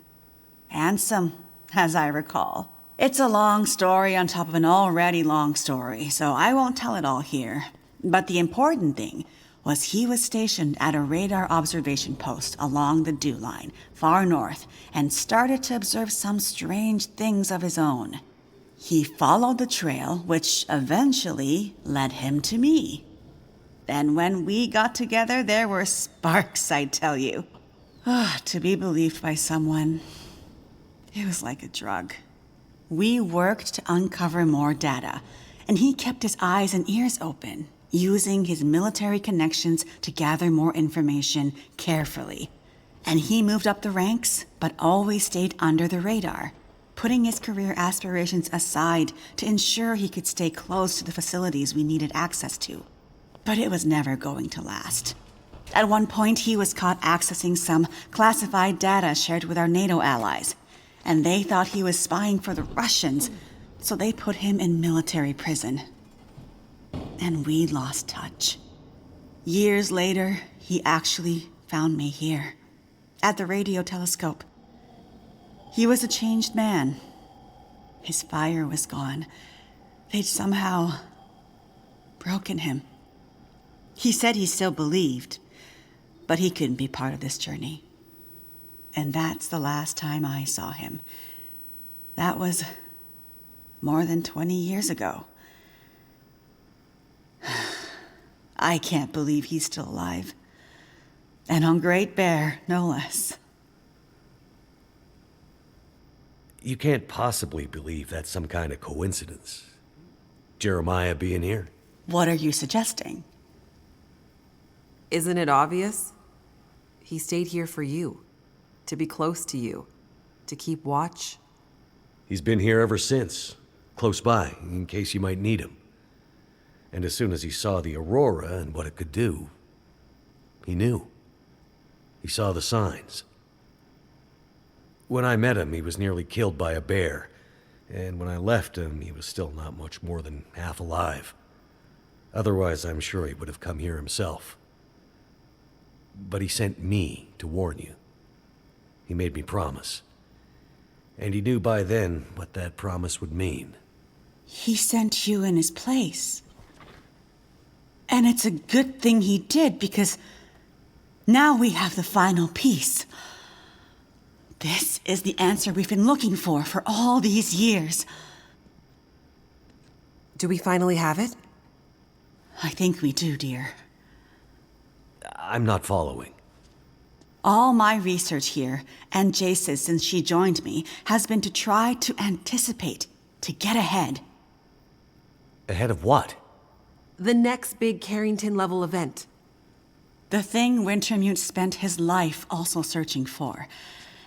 Handsome, as I recall. It's a long story on top of an already long story, so I won't tell it all here. But the important thing was he was stationed at a radar observation post along the Dew Line, far north, and started to observe some strange things of his own. He followed the trail, which eventually led him to me. Then when we got together, there were sparks, I tell you. To be believed by someone, it was like a drug. We worked to uncover more data, and he kept his eyes and ears open, using his military connections to gather more information carefully. And he moved up the ranks, but always stayed under the radar, putting his career aspirations aside to ensure he could stay close to the facilities we needed access to. But it was never going to last. At one point, he was caught accessing some classified data shared with our NATO allies, and they thought he was spying for the Russians, so they put him in military prison. And we lost touch. Years later, he actually found me here, at the radio telescope. He was a changed man. His fire was gone. They'd somehow broken him. He said he still believed, but he couldn't be part of this journey. And that's the last time I saw him. That was more than 20 years ago. I can't believe he's still alive. And on Great Bear, no less. You can't possibly believe that's some kind of coincidence. Jeremiah being here. What are you suggesting? Isn't it obvious? He stayed here for you, to be close to you, to keep watch. He's been here ever since. close by, in case you might need him. And as soon as he saw the Aurora and what it could do, he knew. He saw the signs. When I met him, he was nearly killed by a bear. And when I left him, he was still not much more than half alive. Otherwise, I'm sure he would have come here himself. But he sent me to warn you. He made me promise. And he knew by then what that promise would mean. He sent you in his place. And it's a good thing he did, because now we have the final piece. This is the answer we've been looking for all these years. Do we finally have it? I think we do, dear. I'm not following. All my research here, and Jace's since she joined me, has been to try to anticipate, to get ahead. Ahead of what? The next big Carrington-level event. The thing Wintermute spent his life also searching for.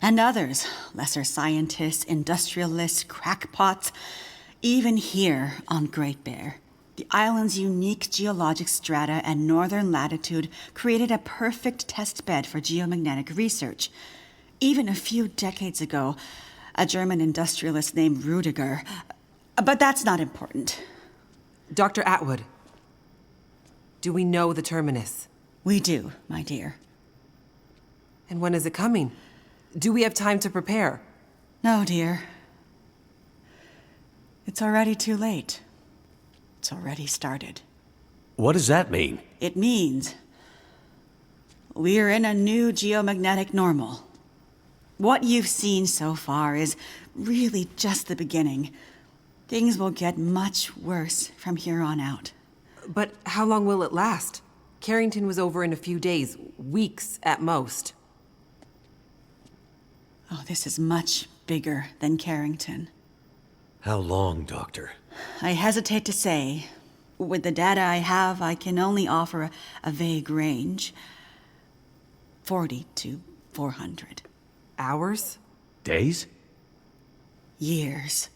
And others, lesser scientists, industrialists, crackpots, even here on Great Bear. The island's unique geologic strata and northern latitude created a perfect test bed for geomagnetic research. Even a few decades ago, a German industrialist named Rudiger. But that's not important. Dr. Atwood, do we know the terminus? We do, my dear. And when is it coming? Do we have time to prepare? No, dear. It's already too late. It's already started. What does that mean? It means we're in a new geomagnetic normal. What you've seen so far is really just the beginning. Things will get much worse from here on out. But how long will it last? Carrington was over in a few days, weeks at most. Oh, this is much bigger than Carrington. How long, Doctor? I hesitate to say. With the data I have, I can only offer a vague range. 40 to 400. Hours? Days? Years.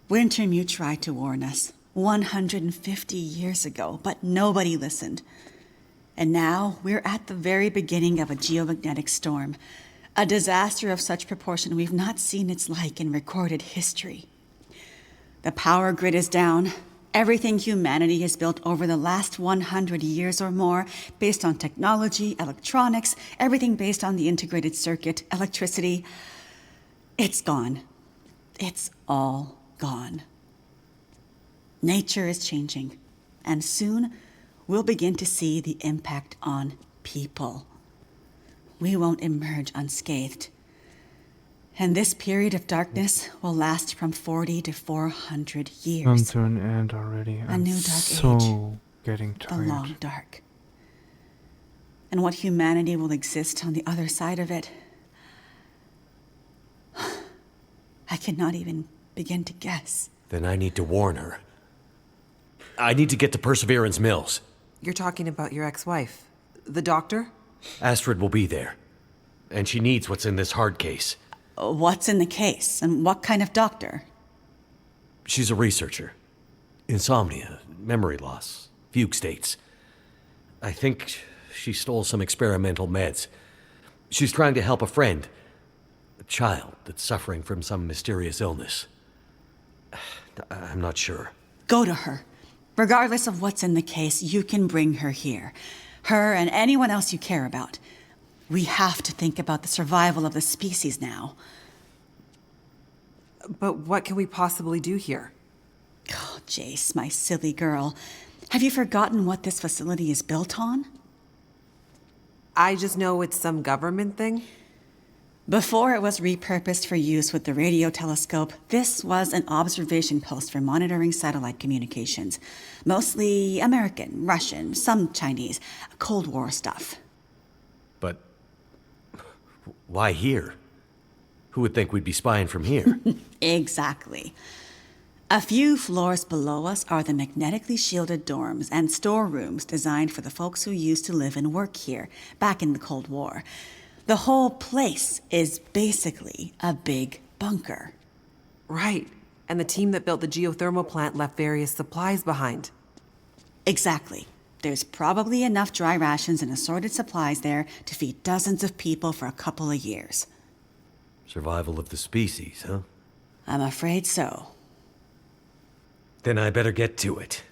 Wintermute tried to warn us 150 years ago, but nobody listened. And now we're at the very beginning of a geomagnetic storm. A disaster of such proportion we've not seen its like in recorded history. The power grid is down. Everything humanity has built over the last 100 years or more, based on technology, electronics, everything based on the integrated circuit, electricity, it's gone. It's all gone. Nature is changing, and soon we'll begin to see the impact on people. We won't emerge unscathed. And this period of darkness will last from 40 to 400 years. Come to an end already. A new dark so age. Getting The tired. long dark. And what humanity will exist on the other side of it, I cannot even begin to guess. Then I need to warn her. I need to get to Perseverance Mills. You're talking about your ex-wife, the doctor? Astrid will be there. And she needs what's in this hard case. What's in the case, and what kind of doctor? She's a researcher. Insomnia, memory loss, fugue states. I think she stole some experimental meds. She's trying to help a friend, a child that's suffering from some mysterious illness. I'm not sure. Go to her. Regardless of what's in the case, you can bring her here. Her and anyone else you care about. We have to think about the survival of the species now. But what can we possibly do here? Oh, Jace, my silly girl. Have you forgotten what this facility is built on? I just know it's some government thing. Before it was repurposed for use with the radio telescope, this was an observation post for monitoring satellite communications. Mostly American, Russian, some Chinese, Cold War stuff. But why here? Who would think we'd be spying from here? Exactly. A few floors below us are the magnetically shielded dorms and storerooms designed for the folks who used to live and work here, back in the Cold War. The whole place is basically a big bunker. Right. And the team that built the geothermal plant left various supplies behind. Exactly. There's probably enough dry rations and assorted supplies there to feed dozens of people for a couple of years. Survival of the species, huh? I'm afraid so. Then I better get to it.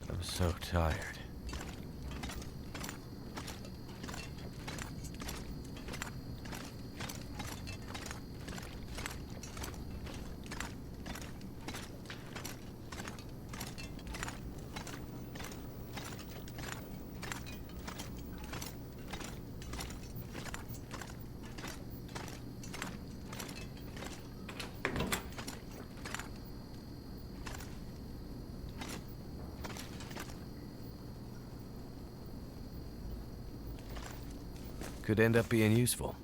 I'm so tired. Could end up being useful.